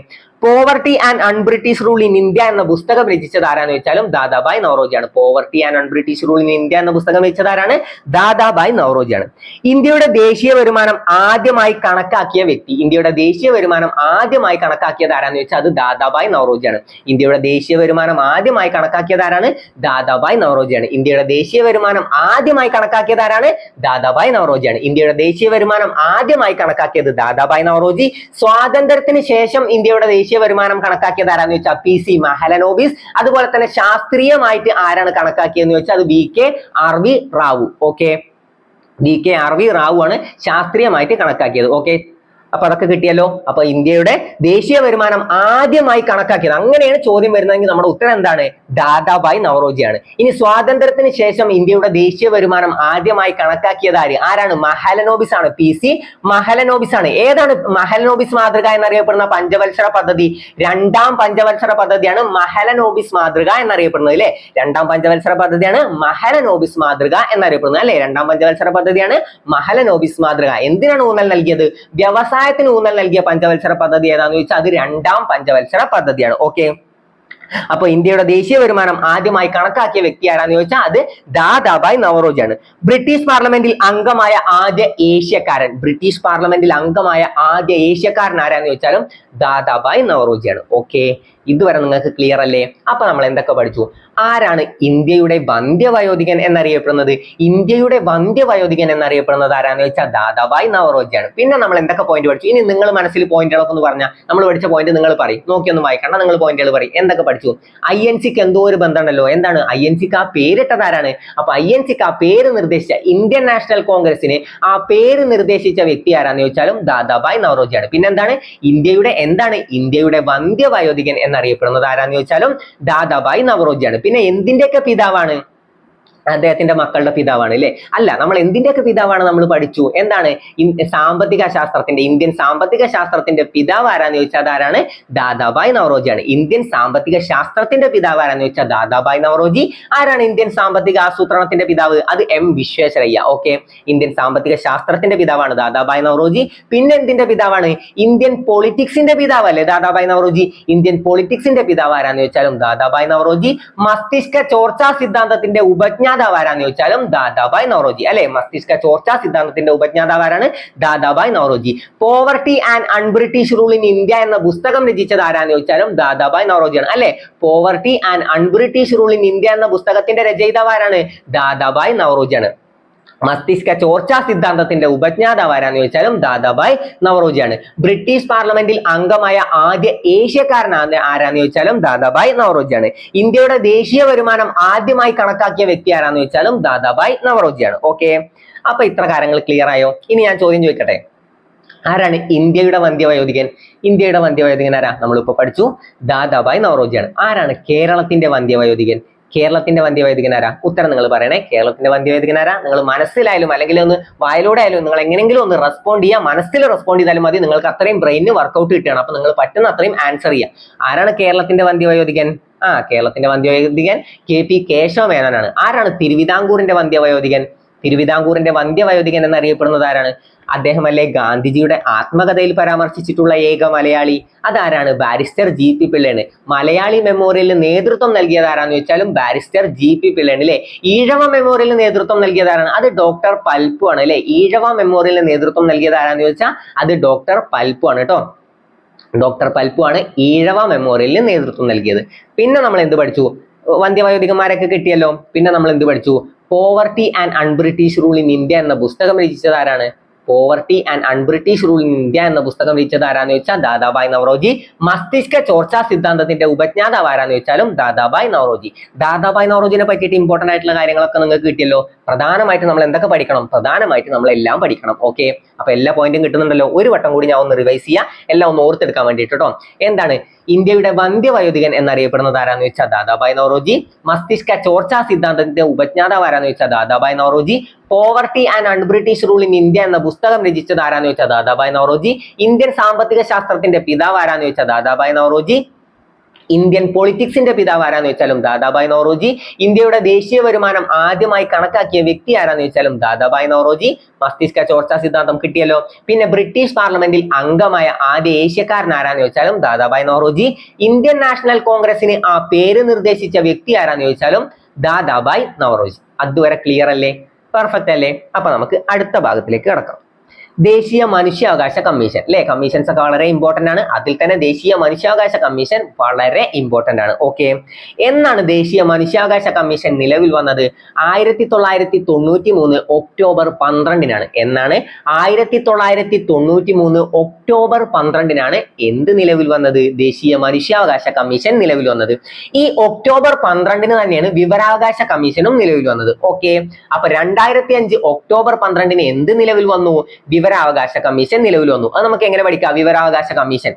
poverty and un-British rule in India എന്ന പുസ്തകം രചിച്ചത് ആരാന്ന് വെച്ചാലും ദാദാഭായ് നവറോജിയാണ്. Poverty and un-British rule in India എന്ന പുസ്തകം രചിച്ചത് ആരാണ്? ദാദാഭായ് നവറോജിയാണ്. ഇന്ത്യയുടെ ദേശീയ വരുമാനം ആദ്യമായി കണക്കാക്കിയ വ്യക്തി, ഇന്ത്യയുടെ ദേശീയ വരുമാനം ആദ്യമായി കണക്കാക്കിയത് ആരാന്ന് വെച്ചാൽ അത് ദാദാഭായ് നവറോജിയാണ്. ഇന്ത്യയുടെ ദേശീയ വരുമാനം ആദ്യമായി കണക്കാക്കിയത് ആരാണ്? ദാദാഭായ് നവറോജിയാണ്. ഇന്ത്യയുടെ ദേശീയ വരുമാനം ആദ്യമായി കണക്കാക്കിയത് ആരാണ്? ദാദാഭായ് നവറോജിയാണ്. ഇന്ത്യയുടെ ദേശീയ വരുമാനം ആദ്യമായി കണക്കാക്കിയത് ദാദാഭായ് നവറോജി. സ്വാതന്ത്ര്യത്തിന് ശേഷം ഇന്ത്യയുടെ ദേശീയ വരുമാനം കണക്കാക്കിയത് ആരാന്ന് വെച്ചാൽ PC മഹലനോബിസ്. അതുപോലെ തന്നെ ശാസ്ത്രീയമായിട്ട് ആരാണ് കണക്കാക്കിയതെന്ന് വെച്ചാൽ അത് VKRV Rao. Okay, VKRV Rao ആണ് ശാസ്ത്രീയമായിട്ട് കണക്കാക്കിയത്. ഓക്കെ, അപ്പൊ അതൊക്കെ കിട്ടിയല്ലോ. അപ്പൊ ഇന്ത്യയുടെ ദേശീയ വരുമാനം ആദ്യമായി കണക്കാക്കിയത്, അങ്ങനെയാണ് ചോദ്യം വരുന്നതെങ്കിൽ നമ്മുടെ ഉത്തരം എന്താണ്? ദാദാഭായ് നവറോജിയാണ്. ഇനി സ്വാതന്ത്ര്യത്തിന് ശേഷം ഇന്ത്യയുടെ ദേശീയ വരുമാനം ആദ്യമായി കണക്കാക്കിയത് ആരാണ്? മഹലനോബിസ് ആണ്. PC മഹലനോബിസ് ആണ്. ഏതാണ് മഹലനോബിസ് മാതൃക എന്നറിയപ്പെടുന്ന പഞ്ചവത്സര പദ്ധതി? രണ്ടാം പഞ്ചവത്സര പദ്ധതിയാണ് മഹലനോബിസ് മാതൃക എന്നറിയപ്പെടുന്നത് അല്ലെ? രണ്ടാം പഞ്ചവത്സര പദ്ധതിയാണ് മഹലനോബിസ് മാതൃക എന്നറിയപ്പെടുന്നത് അല്ലെ? രണ്ടാം പഞ്ചവത്സര പദ്ധതിയാണ് മഹലനോബിസ് മാതൃക. എന്തിനാണ് ഊന്നൽ നൽകിയത്? വ്യവസായത്തിന് ഊന്നൽ നൽകിയ പഞ്ചവത്സര പദ്ധതി ഏതാന്ന് ചോദിച്ചാൽ അത് രണ്ടാം പഞ്ചവത്സര പദ്ധതിയാണ്. ഓക്കെ, അപ്പൊ ഇന്ത്യയുടെ ദേശീയ വരുമാനം ആദ്യമായി കണക്കാക്കിയ വ്യക്തി ആരാന്ന് ചോദിച്ചാൽ അത് ദാദാഭായ് നവറോജിയാണ്. ബ്രിട്ടീഷ് പാർലമെന്റിൽ അംഗമായ ആദ്യ ഏഷ്യക്കാരൻ, ബ്രിട്ടീഷ് പാർലമെന്റിൽ അംഗമായ ആദ്യ ഏഷ്യക്കാരൻ ആരാന്ന് ചോദിച്ചാലും ദാദാഭായ് നവറോജിയാണ്. ഓക്കെ, ഇതുവരെ നിങ്ങൾക്ക് ക്ലിയർ അല്ലേ? അപ്പൊ നമ്മൾ എന്തൊക്കെ പഠിച്ചു? ആരാണ് ഇന്ത്യയുടെ വന്ധ്യവയോധികൻ എന്നറിയപ്പെടുന്നത്? ഇന്ത്യയുടെ വന്ധ്യവയോധികൻ എന്നറിയപ്പെടുന്നത് ആരാന്ന് വെച്ചാൽ ദാദാഭായ് നവറോജിയാണ്. പിന്നെ നമ്മൾ എന്തൊക്കെ പോയിന്റ് പഠിച്ചു? ഇനി നിങ്ങൾ മനസ്സിൽ പോയിന്റുകളൊക്കെ ഒന്ന് പറഞ്ഞാൽ നമ്മൾ പഠിച്ച പോയിന്റ് നിങ്ങൾ പറയും. നോക്കിയൊന്നും വായിക്കണ്ട, നിങ്ങൾ പോയിന്റുകൾ പറയും. എന്തൊക്കെ പഠിച്ചു? INCക്ക് എന്തോ ഒരു ബന്ധമുണ്ടല്ലോ. എന്താണ് INCക്ക്? ആ പേരിട്ടത് ആരാണ്? അപ്പൊ INCക്ക് ആ പേര് നിർദ്ദേശിച്ച, ഇന്ത്യൻ നാഷണൽ കോൺഗ്രസിന് ആ പേര് നിർദ്ദേശിച്ച വ്യക്തി ആരാന്ന് ചോദിച്ചാലും ദാദാഭായ് നവറോജിയാണ്. പിന്നെന്താണ്? ഇന്ത്യയുടെ വന്ധ്യവയോധികൻ എന്നറിയപ്പെടുന്നത് ആരാന്ന് ചോദിച്ചാലും ദാദാഭായ് നവറോജിയാണ്. പിന്നെ എന്തിന്റെയൊക്കെ പിതാവാണ്? അദ്ദേഹത്തിന്റെ മക്കളുടെ പിതാവാണ് അല്ലെ? അല്ല, നമ്മൾ എന്തിന്റെയൊക്കെ പിതാവാണ് നമ്മൾ പഠിച്ചു. എന്താണ്? സാമ്പത്തിക ശാസ്ത്രത്തിന്റെ, ഇന്ത്യൻ സാമ്പത്തിക ശാസ്ത്രത്തിന്റെ പിതാവ് ആരാന്ന് ചോദിച്ചാൽ അതാരാണ്? ദാദാഭായ് നവറോജിയാണ്. ഇന്ത്യൻ സാമ്പത്തിക ശാസ്ത്രത്തിന്റെ പിതാവ് ആരാന്ന് ചോദിച്ചാൽ ദാദാഭായ് നവറോജി. ആരാണ് ഇന്ത്യൻ സാമ്പത്തിക ആസൂത്രണത്തിന്റെ പിതാവ്? അത് M വിശ്വേശ്വരയ്യ. ഓക്കെ, ഇന്ത്യൻ സാമ്പത്തിക ശാസ്ത്രത്തിന്റെ പിതാവാണ് ദാദാഭായ് നവറോജി. പിന്നെ എന്തിന്റെ പിതാവാണ്? ഇന്ത്യൻ പൊളിറ്റിക്സിന്റെ പിതാവ് അല്ലെ ദാദാഭായ് നവറോജി? ഇന്ത്യൻ പൊളിറ്റിക്സിന്റെ പിതാവ് ആരാന്ന് ചോദിച്ചാലും ദാദാഭായ് നവറോജി. മസ്തിഷ്ക ചോർച്ചാ സിദ്ധാന്തത്തിന്റെ ഉപജ്ഞാതാവ് ആരാന്ന് ചോദിച്ചാലും ദാദാഭായ് നവറോജി അല്ലെ? മസ്തിഷ്ക ചോർച്ചാ സിദ്ധാന്തത്തിന്റെ ഉപജ്ഞാതാവ് ആരാണ്? Dadabhai Naoroji. Poverty and un-British rule in India എന്ന പുസ്തകം രചിച്ചത് ആരാന്ന് ചോദിച്ചാലും ദാദാഭായ് നവറോജിയാണ് അല്ലെ? Poverty and un-British rule in India എന്ന പുസ്തകത്തിന്റെ രചയിതാവ് ആരാണ്? ദാദാഭായ് നവറോജിയാണ്. മസ്തിഷ്ക ചോർച്ചാ സിദ്ധാന്തത്തിന്റെ ഉപജ്ഞാതാവ് ആരാന്ന് ചോദിച്ചാലും ദാദാഭായ് നവറോജിയാണ്. ബ്രിട്ടീഷ് പാർലമെന്റിൽ അംഗമായ ആദ്യ ഏഷ്യക്കാരനാണ് ആരാന്ന് ചോദിച്ചാലും ദാദാഭായ് നവറോജിയാണ്. ഇന്ത്യയുടെ ദേശീയ വരുമാനം ആദ്യമായി കണക്കാക്കിയ വ്യക്തി ആരാന്ന് ചോദിച്ചാലും ദാദാഭായ് നവറോജിയാണ്. ഓക്കെ, അപ്പൊ ഇത്ര കാര്യങ്ങൾ ക്ലിയർ ആയോ? ഇനി ഞാൻ ചോദ്യം ചോദിക്കട്ടെ, ആരാണ് ഇന്ത്യയുടെ വന്ധ്യവയോധികൻ? ഇന്ത്യയുടെ വന്ധ്യവയോധികൻ ആരാ? നമ്മളിപ്പോ പഠിച്ചു, ദാദാഭായ് നവറോജിയാണ്. ആരാണ് കേരളത്തിന്റെ വന്ധ്യവയോധികൻ? കേരളത്തിന്റെ വന്ധ്യവയോധികൻ ആരാ? ഉത്തരം നിങ്ങൾ പറയണേ. കേരളത്തിന്റെ വന്ധ്യവയോധികൻ ആരാ? നിങ്ങൾ മനസ്സിലായാലും അല്ലെങ്കിൽ ഒന്ന് വായിലൂടെ ആയാലും നിങ്ങൾ എങ്ങനെയെങ്കിലും ഒന്ന് റെസ്പോണ്ട് ചെയ്യുക. മനസ്സിൽ റെസ്പോണ്ട് ചെയ്താലും മതി, നിങ്ങൾക്ക് അത്രയും ബ്രെയിനിന് വർക്കൗട്ട് കിട്ടുകയാണ്. അപ്പൊ നിങ്ങൾ പറ്റുന്ന അത്രയും ആൻസർ ചെയ്യുക. ആരാണ് കേരളത്തിന്റെ വന്ധ്യവയോധികൻ? കേരളത്തിന്റെ വന്ധ്യവയോധികൻ KP കേശവമേനോനാണ്. ആരാണ് തിരുവിതാംകൂറിന്റെ വന്ധ്യവയോധികൻ? തിരുവിതാംകൂറിന്റെ വന്ധ്യവയോധികൻ എന്നറിയപ്പെടുന്നത് ആരാണ്? അദ്ദേഹമല്ലേ ഗാന്ധിജിയുടെ ആത്മകഥയിൽ പരാമർശിച്ചിട്ടുള്ള ഏക മലയാളി? അതാരാണ്? Barrister GP പിള്ളയാണ്. മലയാളി മെമ്മോറിയലിന് നേതൃത്വം നൽകിയത് ആരാന്ന് ചോദിച്ചാലും ബാരിസ്റ്റർ GP പിള്ളയാണ്. അല്ലെ? ഈഴവ മെമ്മോറിയലിന് നേതൃത്വം നൽകിയത് ആരാണ്? അത് ഡോക്ടർ പൽപ്പു ആണ്. അല്ലെ? ഈഴവ മെമ്മോറിയലിന് നേതൃത്വം നൽകിയത് ആരാന്ന് ചോദിച്ചാൽ അത് ഡോക്ടർ പൽപ്പു ആണ് കേട്ടോ. ഡോക്ടർ പൽപ്പു ആണ് ഈഴവ മെമ്മോറിയലിന് നേതൃത്വം നൽകിയത്. പിന്നെ നമ്മൾ എന്ത് പഠിച്ചു? വന്ധ്യവയോധികന്മാരൊക്കെ കിട്ടിയല്ലോ. പിന്നെ നമ്മൾ എന്ത് പഠിച്ചു? Poverty and un-British rule in India എന്ന പുസ്തകം രചിച്ചത് ആരാണ്? Poverty and un-British rule in India എന്ന പുസ്തകം രചിച്ചത് ആരാന്ന് ചോദിച്ചാൽ ദാദാഭായ് നവറോജി. മസ്തിഷ്ക ചോർച്ചാ സിദ്ധാന്തത്തിന്റെ ഉപജ്ഞാതാവ് ആരാന്ന് ചോദിച്ചാലും ദാദാഭായ് നവറോജി. ദാദാഭായ് നവറോജിനെ പറ്റിയിട്ട് ഇമ്പോർട്ടന്റ് ആയിട്ടുള്ള കാര്യങ്ങളൊക്കെ നിങ്ങൾക്ക് കിട്ടിയല്ലോ. പ്രധാനമായിട്ട് നമ്മൾ എന്തൊക്കെ പഠിക്കണം? പ്രധാനമായിട്ട് നമ്മൾ എല്ലാം പഠിക്കണം. ഓക്കെ, അപ്പൊ എല്ലാ പോയിന്റും കിട്ടുന്നുണ്ടല്ലോ. ഒരു വട്ടം കൂടി ഞാൻ ഒന്ന് റിവൈസ് ചെയ്യാം, എല്ലാം ഒന്ന് ഓർത്തെടുക്കാൻ വേണ്ടിയിട്ട് കേട്ടോ. എന്താണ് ഇന്ത്യയുടെ വന്ധ്യവയോധികൻ എന്നറിയപ്പെടുന്നത് ആരാന്ന് വെച്ചാൽ ദാദാഭായ് നവറോജി. മസ്തിഷ്ക ചോർച്ചാ സിദ്ധാന്തത്തിന്റെ ഉപജ്ഞാതാവ് ആരാന്ന് വെച്ചാൽ Dadabhai Naoroji. Poverty and un-British rule in India എന്ന പുസ്തകം രചിച്ചത് ആരാന്ന് വെച്ചാൽ ദാദാഭായ് നവറോജി. ഇന്ത്യൻ സാമ്പത്തിക ശാസ്ത്രത്തിന്റെ പിതാവ് ആരാന്ന് വെച്ചാൽ ദാദാഭായ് നവറോജി. ഇന്ത്യൻ പൊളിറ്റിക്സിന്റെ പിതാവ് ആരാന്ന് വെച്ചാലും ദാദാഭായ് നവറോജി. ഇന്ത്യയുടെ ദേശീയ വരുമാനം ആദ്യമായി കണക്കാക്കിയ വ്യക്തി ആരാന്ന് വെച്ചാലും ദാദാഭായ് നവറോജി. മസ്തിഷ്ക ചോർച്ചാ സിദ്ധാന്തം കിട്ടിയല്ലോ. പിന്നെ ബ്രിട്ടീഷ് പാർലമെന്റിൽ അംഗമായ ആദ്യ ഏഷ്യക്കാരൻ ആരാന്ന് ചോദിച്ചാലും ദാദാഭായ് നവറോജി. ഇന്ത്യൻ നാഷണൽ കോൺഗ്രസിന് ആ പേര് നിർദ്ദേശിച്ച വ്യക്തി ആരാന്ന് ചോദിച്ചാലും ദാദാഭായ് നവറോജി. അതുവരെ ക്ലിയർ അല്ലേ? പെർഫെക്റ്റ് അല്ലേ? അപ്പൊ നമുക്ക് അടുത്ത ഭാഗത്തിലേക്ക് കിടക്കാം. ദേശീയ മനുഷ്യാവകാശ കമ്മീഷൻ അല്ലെ? കമ്മീഷൻസ് ഒക്കെ വളരെ ഇമ്പോർട്ടന്റ് ആണ്. അതിൽ തന്നെ ദേശീയ മനുഷ്യാവകാശ കമ്മീഷൻ വളരെ ഇമ്പോർട്ടന്റ് ആണ്. ഓക്കെ, എന്നാണ് ദേശീയ മനുഷ്യാവകാശ കമ്മീഷൻ നിലവിൽ വന്നത്? 1993 ഒക്ടോബർ 12-നാണ്. എന്നാണ് 1993 ഒക്ടോബർ 12-നാണ് എന്ത് നിലവിൽ വന്നത്? ദേശീയ മനുഷ്യാവകാശ കമ്മീഷൻ നിലവിൽ വന്നത്. ഈ ഒക്ടോബർ 12-ന് തന്നെയാണ് വിവരാവകാശ കമ്മീഷനും നിലവിൽ വന്നത്. ഓക്കെ, അപ്പൊ 2005 ഒക്ടോബർ 12-ന് എന്ത് നിലവിൽ വന്നു? വിവരാവകാശ കമ്മീഷൻ നിലവിൽ വന്നു. അത് നമുക്ക് എങ്ങനെ പഠിക്കാം? വിവരാവകാശ കമ്മീഷൻ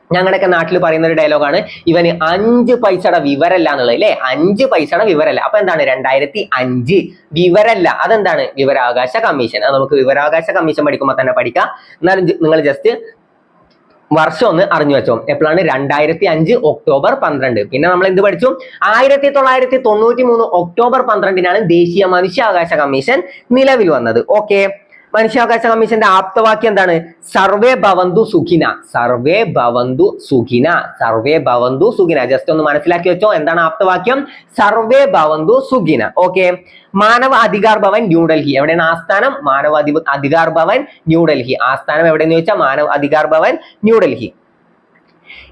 ഞങ്ങളുടെയൊക്കെ നാട്ടിൽ പറയുന്ന ഒരു ഡയലോഗാണ്, ഇവന് 5 പൈസയുടെ വിവരല്ല എന്നുള്ളത്. അല്ലെ? 5 പൈസയുടെ വിവരല്ല. അപ്പൊ എന്താണ്? 2005 വിവരല്ല. അതെന്താണ്? വിവരാവകാശ കമ്മീഷൻ. അത് നമുക്ക് വിവരാവകാശ കമ്മീഷൻ പഠിക്കുമ്പോൾ തന്നെ പഠിക്കാം. എന്നാലും നിങ്ങൾ ജസ്റ്റ് വർഷം ഒന്ന് അറിഞ്ഞു വെച്ചോ. എപ്പോഴാണ്? 2005 ഒക്ടോബർ 12. പിന്നെ നമ്മൾ എന്ത് പഠിച്ചു? 1993 ഒക്ടോബർ 12-നാണ് ദേശീയ മനുഷ്യാവകാശ കമ്മീഷൻ നിലവിൽ വന്നത്. ഓക്കെ, മനുഷ്യാവകാശ കമ്മീഷന്റെ ആപ്തവാക്യം എന്താണ്? സർവേ ഭവന്തു സുഖിന. സർവേ ഭവന്തു സുഖിന. സർവേ ഭവന്തു സുഖിന. ജസ്റ്റ് ഒന്ന് മനസ്സിലാക്കി വെച്ചോ. എന്താണ് ആപ്തവാക്യം? സർവേ ഭവന്തു സുഖിന. ഓക്കെ, മാനവ അധികാർ ഭവൻ ന്യൂഡൽഹി. എവിടെയാണ് ആസ്ഥാനം? മാനവ അധികാർ ഭവൻ ന്യൂഡൽഹി. ആസ്ഥാനം എവിടെയെന്ന് ചോദിച്ചാൽ മാനവ അധികാർ ഭവൻ ന്യൂഡൽഹി.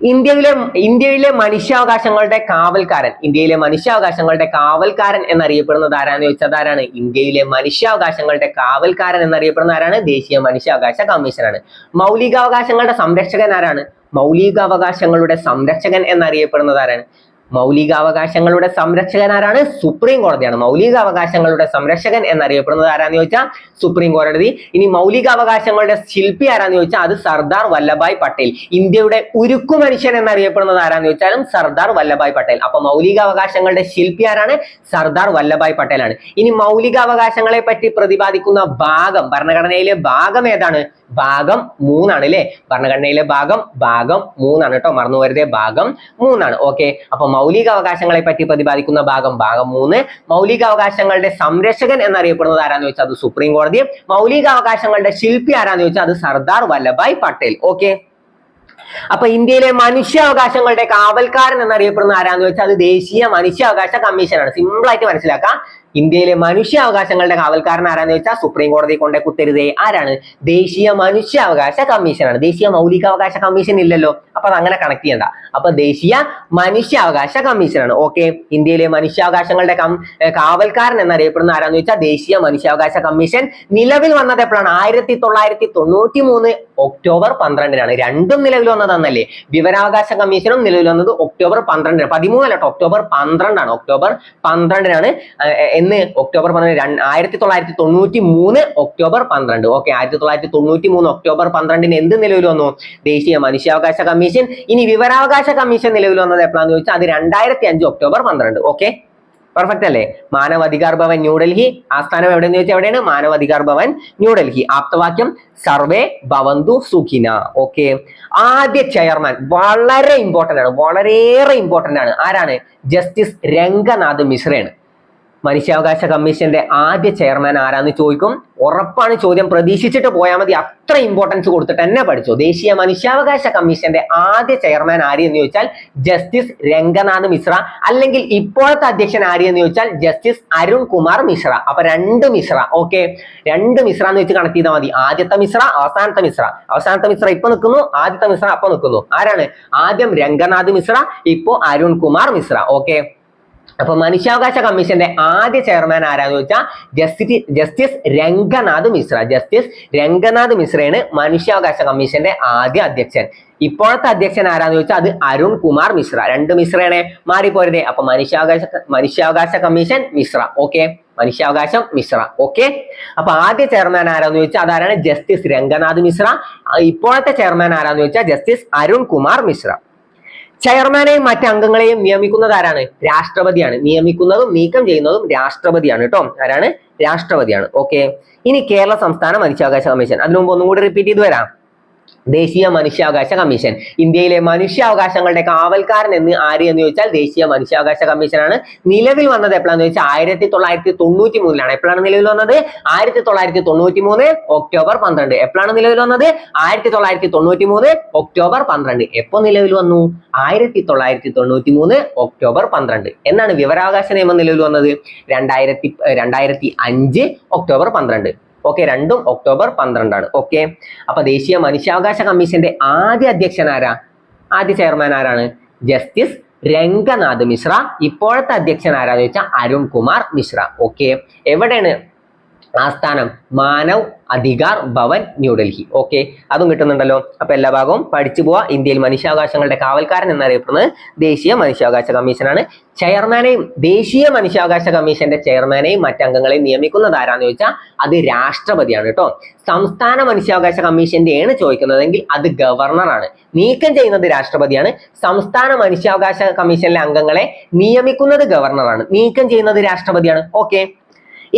ഇന്ത്യയിലെ മനുഷ്യാവകാശങ്ങളുടെ കാവൽക്കാരൻ. ഇന്ത്യയിലെ മനുഷ്യാവകാശങ്ങളുടെ കാവൽക്കാരൻ എന്നറിയപ്പെടുന്നത് ആരാന്ന് ചോദിച്ചാൽ ആരാണ്? ഇന്ത്യയിലെ മനുഷ്യാവകാശങ്ങളുടെ കാവൽക്കാരൻ എന്നറിയപ്പെടുന്ന ആരാണ്? ദേശീയ മനുഷ്യാവകാശ കമ്മീഷനാണ്. മൗലികാവകാശങ്ങളുടെ സംരക്ഷകൻ ആരാണ്? മൗലികാവകാശങ്ങളുടെ സംരക്ഷകൻ എന്നറിയപ്പെടുന്നത് ആരാണ്? മൗലികാവകാശങ്ങളുടെ സംരക്ഷകൻ ആരാണ്? സുപ്രീം കോടതിയാണ്. മൗലികാവകാശങ്ങളുടെ സംരക്ഷകൻ എന്നറിയപ്പെടുന്നത് ആരാന്ന് ചോദിച്ചാൽ സുപ്രീം കോടതി. ഇനി മൗലികാവകാശങ്ങളുടെ ശില്പി ആരാന്ന് ചോദിച്ചാൽ അത് സർദാർ വല്ലഭായ് പട്ടേൽ. ഇന്ത്യയുടെ ഉരുക്കു മനുഷ്യൻ എന്നറിയപ്പെടുന്നത് ആരാന്ന് ചോദിച്ചാലും സർദാർ വല്ലഭായ് പട്ടേൽ. അപ്പൊ മൗലികാവകാശങ്ങളുടെ ശില്പി ആരാണ്? സർദാർ വല്ലഭായ് പട്ടേലാണ്. ഇനി മൗലികാവകാശങ്ങളെ പറ്റി പ്രതിപാദിക്കുന്ന ഭാഗം, ഭരണഘടനയിലെ ഭാഗം ഏതാണ്? ഭാഗം 3 ആണ്. അല്ലെ? ഭരണഘടനയിലെ ഭാഗം 3 ആണ് കേട്ടോ, മറന്നു വരുതേ. ഭാഗം 3 ആണ്. ഓക്കെ, അപ്പൊ മൗലികാവകാശങ്ങളെ പറ്റി പ്രതിപാദിക്കുന്ന ഭാഗം 3. മൗലികാവകാശങ്ങളുടെ സംരക്ഷകൻ എന്നറിയപ്പെടുന്നത് ആരാന്ന് ചോദിച്ചാൽ അത് സുപ്രീം കോടതി. മൗലികാവകാശങ്ങളുടെ ശില്പി ആരാന്ന് ചോദിച്ചാൽ അത് സർദാർ വല്ലഭായ് പട്ടേൽ. ഓക്കെ, അപ്പൊ ഇന്ത്യയിലെ മനുഷ്യാവകാശങ്ങളുടെ കാവൽക്കാരൻ എന്നറിയപ്പെടുന്ന ആരാന്ന് വെച്ചാൽ അത് ദേശീയ മനുഷ്യാവകാശ കമ്മീഷനാണ്. സിമ്പിൾ ആയിട്ട് മനസ്സിലാക്കാം. ഇന്ത്യയിലെ മനുഷ്യാവകാശങ്ങളുടെ കാവൽക്കാരൻ ആരാന്ന് വെച്ചാൽ സുപ്രീം കോടതി കൊണ്ടേ കുത്തരുതേ ആരാണ്? ദേശീയ മനുഷ്യാവകാശ കമ്മീഷനാണ്. ദേശീയ മൗലികാവകാശ കമ്മീഷൻ ഇല്ലല്ലോ, അപ്പൊ അത് അങ്ങനെ കണക്ട് ചെയ്യണ്ട. അപ്പൊ ദേശീയ മനുഷ്യാവകാശ കമ്മീഷനാണ്. ഓക്കെ, ഇന്ത്യയിലെ മനുഷ്യാവകാശങ്ങളുടെ കാവൽക്കാരൻ എന്നറിയപ്പെടുന്ന ആരാന്ന് വെച്ചാൽ ദേശീയ മനുഷ്യാവകാശ കമ്മീഷൻ. നിലവിൽ വന്നത് എപ്പോഴാണ്? 1993 ഒക്ടോബർ 12-നാണ്. രണ്ടും നിലവിൽ വന്നതെന്നല്ലേ. വിവരാവകാശ കമ്മീഷനും നിലവിൽ വന്നത് ഒക്ടോബർ 12-നാണ്. 13 അല്ല, ഒക്ടോബർ 12-ആണ്. ഒക്ടോബർ 12-നാണ് എന്ന് ഒക്ടോബർ 12 1993 ഒക്ടോബർ 12. ഓക്കെ, 1993 ഒക്ടോബർ 12-ന് എന്ത് നിലവിൽ വന്നു? ദേശീയ മനുഷ്യാവകാശ കമ്മീഷൻ. ഇനി വിവരാവകാശ കമ്മീഷൻ നിലവിൽ വന്നത് എപ്പോഴാന്ന് ചോദിച്ചാൽ അത് 2005 ഒക്ടോബർ 12. ഓക്കെ, പെർഫെക്റ്റ് അല്ലേ? മാനവാധികാർ ഭവൻ ന്യൂഡൽഹി. ആസ്ഥാനം എവിടെയെന്ന് ചോദിച്ചാൽ എവിടെയാണ്? മാനവാധികാർ ഭവൻ ന്യൂഡൽഹി. ആപ്തവാക്യം സർവേ ഭവന്തു സുഖിന. ഓക്കെ, ആദ്യ ചെയർമാൻ വളരെ ഇമ്പോർട്ടന്റ് ആണ്, വളരെയേറെ ഇമ്പോർട്ടന്റ് ആണ്. ആരാണ്? ജസ്റ്റിസ് രംഗനാഥ് മിശ്രയാണ്. മനുഷ്യാവകാശ കമ്മീഷന്റെ ആദ്യ ചെയർമാൻ ആരാന്ന് ചോദിക്കും. ഉറപ്പാണ് ചോദ്യം, പ്രതീക്ഷിച്ചിട്ട് പോയാൽ മതി. അത്ര ഇമ്പോർട്ടൻസ് കൊടുത്തിട്ട് തന്നെ പഠിച്ചു. ദേശീയ മനുഷ്യാവകാശ കമ്മീഷന്റെ ആദ്യ ചെയർമാൻ ആര് എന്ന് ചോദിച്ചാൽ ജസ്റ്റിസ് രംഗനാഥ് മിശ്ര, അല്ലെങ്കിൽ ഇപ്പോഴത്തെ അധ്യക്ഷൻ ആര് എന്ന് ചോദിച്ചാൽ ജസ്റ്റിസ് അരുൺ കുമാർ മിശ്ര. അപ്പൊ രണ്ട് മിശ്ര. ഓക്കെ, രണ്ട് മിശ്ര എന്ന് വെച്ച് കണക്ട് ചെയ്താൽ മതി. ആദ്യത്തെ മിശ്ര, അവസാനത്തെ മിശ്ര. അവസാനത്തെ മിശ്ര ഇപ്പൊ നിൽക്കുന്നു, ആദ്യത്തെ മിശ്ര അപ്പൊ നിൽക്കുന്നു. ആരാണ്? ആദ്യം രംഗനാഥ് മിശ്ര, ഇപ്പോ അരുൺ കുമാർ മിശ്ര. ഓക്കെ, അപ്പൊ മനുഷ്യാവകാശ കമ്മീഷന്റെ ആദ്യ ചെയർമാൻ ആരാന്ന് ചോദിച്ചാൽ ജസ്റ്റിസ് രംഗനാഥ് മിശ്ര. ജസ്റ്റിസ് രംഗനാഥ് മിശ്രയാണ് മനുഷ്യാവകാശ കമ്മീഷന്റെ ആദ്യ അധ്യക്ഷൻ. ഇപ്പോഴത്തെ അധ്യക്ഷൻ ആരാന്ന് ചോദിച്ചാൽ അത് അരുൺ കുമാർ മിശ്ര. രണ്ട് മിശ്രയാണ്, മാറിപ്പോരുതേ. അപ്പൊ മനുഷ്യാവകാശ കമ്മീഷൻ മിശ്ര. ഓക്കെ, മനുഷ്യാവകാശം മിശ്ര. ഓക്കെ, അപ്പൊ ആദ്യ ചെയർമാൻ ആരാന്ന് ചോദിച്ചാൽ അതാരാണ്? ജസ്റ്റിസ് രംഗനാഥ് മിശ്ര. ഇപ്പോഴത്തെ ചെയർമാൻ ആരാന്ന് ചോദിച്ചാൽ ജസ്റ്റിസ് അരുൺ കുമാർ മിശ്ര. ചെയർമാനെയും മറ്റ് അംഗങ്ങളെയും നിയമിക്കുന്നത് ആരാണ്? രാഷ്ട്രപതിയാണ്. നിയമിക്കുന്നതും നീക്കം ചെയ്യുന്നതും രാഷ്ട്രപതിയാണ് കേട്ടോ. ആരാണ്? രാഷ്ട്രപതിയാണ്. ഓക്കെ, ഇനി കേരള സംസ്ഥാന മനുഷ്യാവകാശ കമ്മീഷൻ. അതിനു മുമ്പ് ഒന്നും കൂടി റിപ്പീറ്റ് ചെയ്ത് വരാം. ദേശീയ മനുഷ്യാവകാശ കമ്മീഷൻ. ഇന്ത്യയിലെ മനുഷ്യാവകാശങ്ങളുടെ കാവൽക്കാരൻ എന്ന് ആര് എന്ന് ചോദിച്ചാൽ ദേശീയ മനുഷ്യാവകാശ കമ്മീഷനാണ്. നിലവിൽ വന്നത് എപ്പോഴാന്ന് ചോദിച്ചാൽ 1993-ലാണ്. എപ്പോഴാണ് നിലവിൽ വന്നത്? 1993 ഒക്ടോബർ 12. എപ്പോഴാണ് നിലവിൽ വന്നത്? 1993 ഒക്ടോബർ 12. എപ്പോ നിലവിൽ വന്നു? 1993 ഒക്ടോബർ 12. എന്നാണ് വിവരാവകാശ നിയമം നിലവിൽ വന്നത്? 2005 ഒക്ടോബർ 12. ഓക്കെ, രണ്ടും ഒക്ടോബർ 12-ആണ്. ഓക്കെ, അപ്പൊ ദേശീയ മനുഷ്യാവകാശ കമ്മീഷന്റെ ആദ്യ അധ്യക്ഷൻ ആരാ? ആദ്യ ചെയർമാൻ ആരാണ്? ജസ്റ്റിസ് രംഗനാഥ് മിശ്ര. ഇപ്പോഴത്തെ അധ്യക്ഷൻ ആരാന്ന് ചോദിച്ചാൽ അരുൺ കുമാർ മിശ്ര. ഓക്കെ, എവിടെയാണ് ആസ്ഥാനം? മാനവ് അധികാർ ഭവൻ ന്യൂഡൽഹി. ഓക്കെ, അതും കിട്ടുന്നുണ്ടല്ലോ. അപ്പൊ എല്ലാ ഭാഗവും പഠിച്ചു പോവാ. ഇന്ത്യയിൽ മനുഷ്യാവകാശങ്ങളുടെ കാവൽക്കാരൻ എന്നറിയപ്പെടുന്നത് ദേശീയ മനുഷ്യാവകാശ കമ്മീഷനാണ്. ചെയർമാനെയും ദേശീയ മനുഷ്യാവകാശ കമ്മീഷന്റെ ചെയർമാനെയും മറ്റംഗങ്ങളെയും നിയമിക്കുന്നത് ആരാന്ന് ചോദിച്ചാൽ അത് രാഷ്ട്രപതിയാണ് കേട്ടോ. സംസ്ഥാന മനുഷ്യാവകാശ കമ്മീഷന്റെയാണ് ചോദിക്കുന്നതെങ്കിൽ അത് ഗവർണറാണ്. നീക്കം ചെയ്യുന്നത് രാഷ്ട്രപതിയാണ്. സംസ്ഥാന മനുഷ്യാവകാശ കമ്മീഷനിലെ അംഗങ്ങളെ നിയമിക്കുന്നത് ഗവർണറാണ്. നീക്കം ചെയ്യുന്നത് രാഷ്ട്രപതിയാണ്. ഓക്കെ,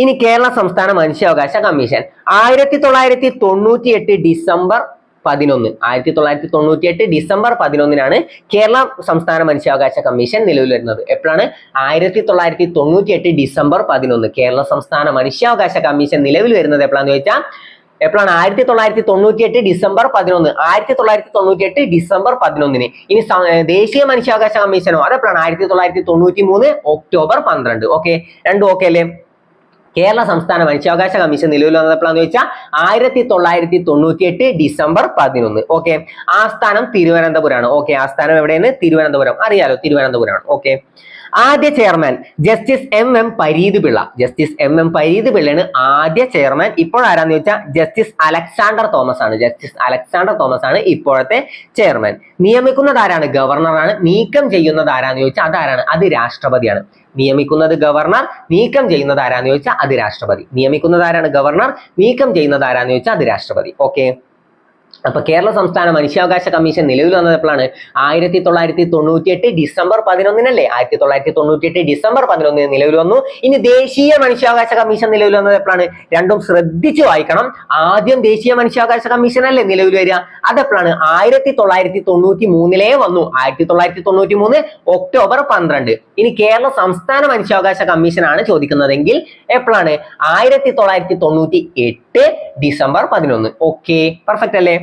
ഇനി കേരള സംസ്ഥാന മനുഷ്യാവകാശ കമ്മീഷൻ 1998 ഡിസംബർ 11. 1998 ഡിസംബർ 11-നാണ് കേരള സംസ്ഥാന മനുഷ്യാവകാശ കമ്മീഷൻ നിലവിൽ വരുന്നത്. എപ്പോഴാണ്? 1998 ഡിസംബർ 11 കേരള സംസ്ഥാന മനുഷ്യാവകാശ കമ്മീഷൻ നിലവിൽ വരുന്നത് എപ്പോഴാന്ന് ചോദിച്ചാൽ എപ്പോഴാണ്? 1998 ഡിസംബർ 11. 1998 ഡിസംബർ 11-ന്. ഇനി ദേശീയ മനുഷ്യാവകാശ കമ്മീഷനോ അതെപ്പോഴാണ്? 1993 ഒക്ടോബർ 12. ഓക്കെ, രണ്ടും ഓക്കെ അല്ലേ? കേരള സംസ്ഥാന മനുഷ്യാവകാശ കമ്മീഷൻ നിലവിൽ വന്നത് എപ്പോഴാന്ന് ചോദിച്ചാൽ 1998 ഡിസംബർ 11. ഓക്കെ, ആസ്ഥാനം തിരുവനന്തപുരമാണ്. ഓക്കെ, ആസ്ഥാനം എവിടെയാണ്? തിരുവനന്തപുരം. അറിയാലോ, തിരുവനന്തപുരമാണ്. ഓക്കെ, ആദ്യ chairman justice M Pareeth Pillai. Justice M Pareeth പിള്ളയാണ് ആദ്യ ചെയർമാൻ. ഇപ്പോൾ ആരാന്ന് ചോദിച്ചാൽ ജസ്റ്റിസ് അലക്സാണ്ടർ തോമസ് ആണ്. ജസ്റ്റിസ് അലക്സാണ്ടർ തോമസ് ആണ് ഇപ്പോഴത്തെ ചെയർമാൻ. നിയമിക്കുന്നത് ആരാണ്? ഗവർണറാണ്. നീക്കം ചെയ്യുന്നത് ആരാന്ന് ചോദിച്ചാൽ അതാരാണ്? അത് രാഷ്ട്രപതിയാണ്. നിയമിക്കുന്നത് ഗവർണർ, നീക്കം ചെയ്യുന്നത് ആരാന്ന് ചോദിച്ചാൽ അത് രാഷ്ട്രപതി. നിയമിക്കുന്നത് ആരാണ്? ഗവർണർ. നീക്കം ചെയ്യുന്നത് ആരാന്ന് ചോദിച്ചാൽ അത് രാഷ്ട്രപതി. ഓക്കെ, അപ്പൊ കേരള സംസ്ഥാന മനുഷ്യാവകാശ കമ്മീഷൻ നിലവിൽ വന്നത് എപ്പോഴാണ്? 1998 ഡിസംബർ 11-നല്ലേ? 1998 ഡിസംബർ 11-ന് നിലവിൽ വന്നു. ഇനി ദേശീയ മനുഷ്യാവകാശ കമ്മീഷൻ നിലവിൽ വന്നത് എപ്പോഴാണ്? രണ്ടും ശ്രദ്ധിച്ചു വായിക്കണം. ആദ്യം ദേശീയ മനുഷ്യാവകാശ കമ്മീഷൻ അല്ലേ നിലവിൽ വരിക? അതെപ്പോഴാണ്? 1993-ലേ വന്നു. 1993 ഒക്ടോബർ 12. ഇനി കേരള സംസ്ഥാന മനുഷ്യാവകാശ കമ്മീഷൻ ആണ് ചോദിക്കുന്നതെങ്കിൽ എപ്പോഴാണ്? 1998 ഡിസംബർ 11. ഓക്കെ, പെർഫെക്റ്റ് അല്ലേ?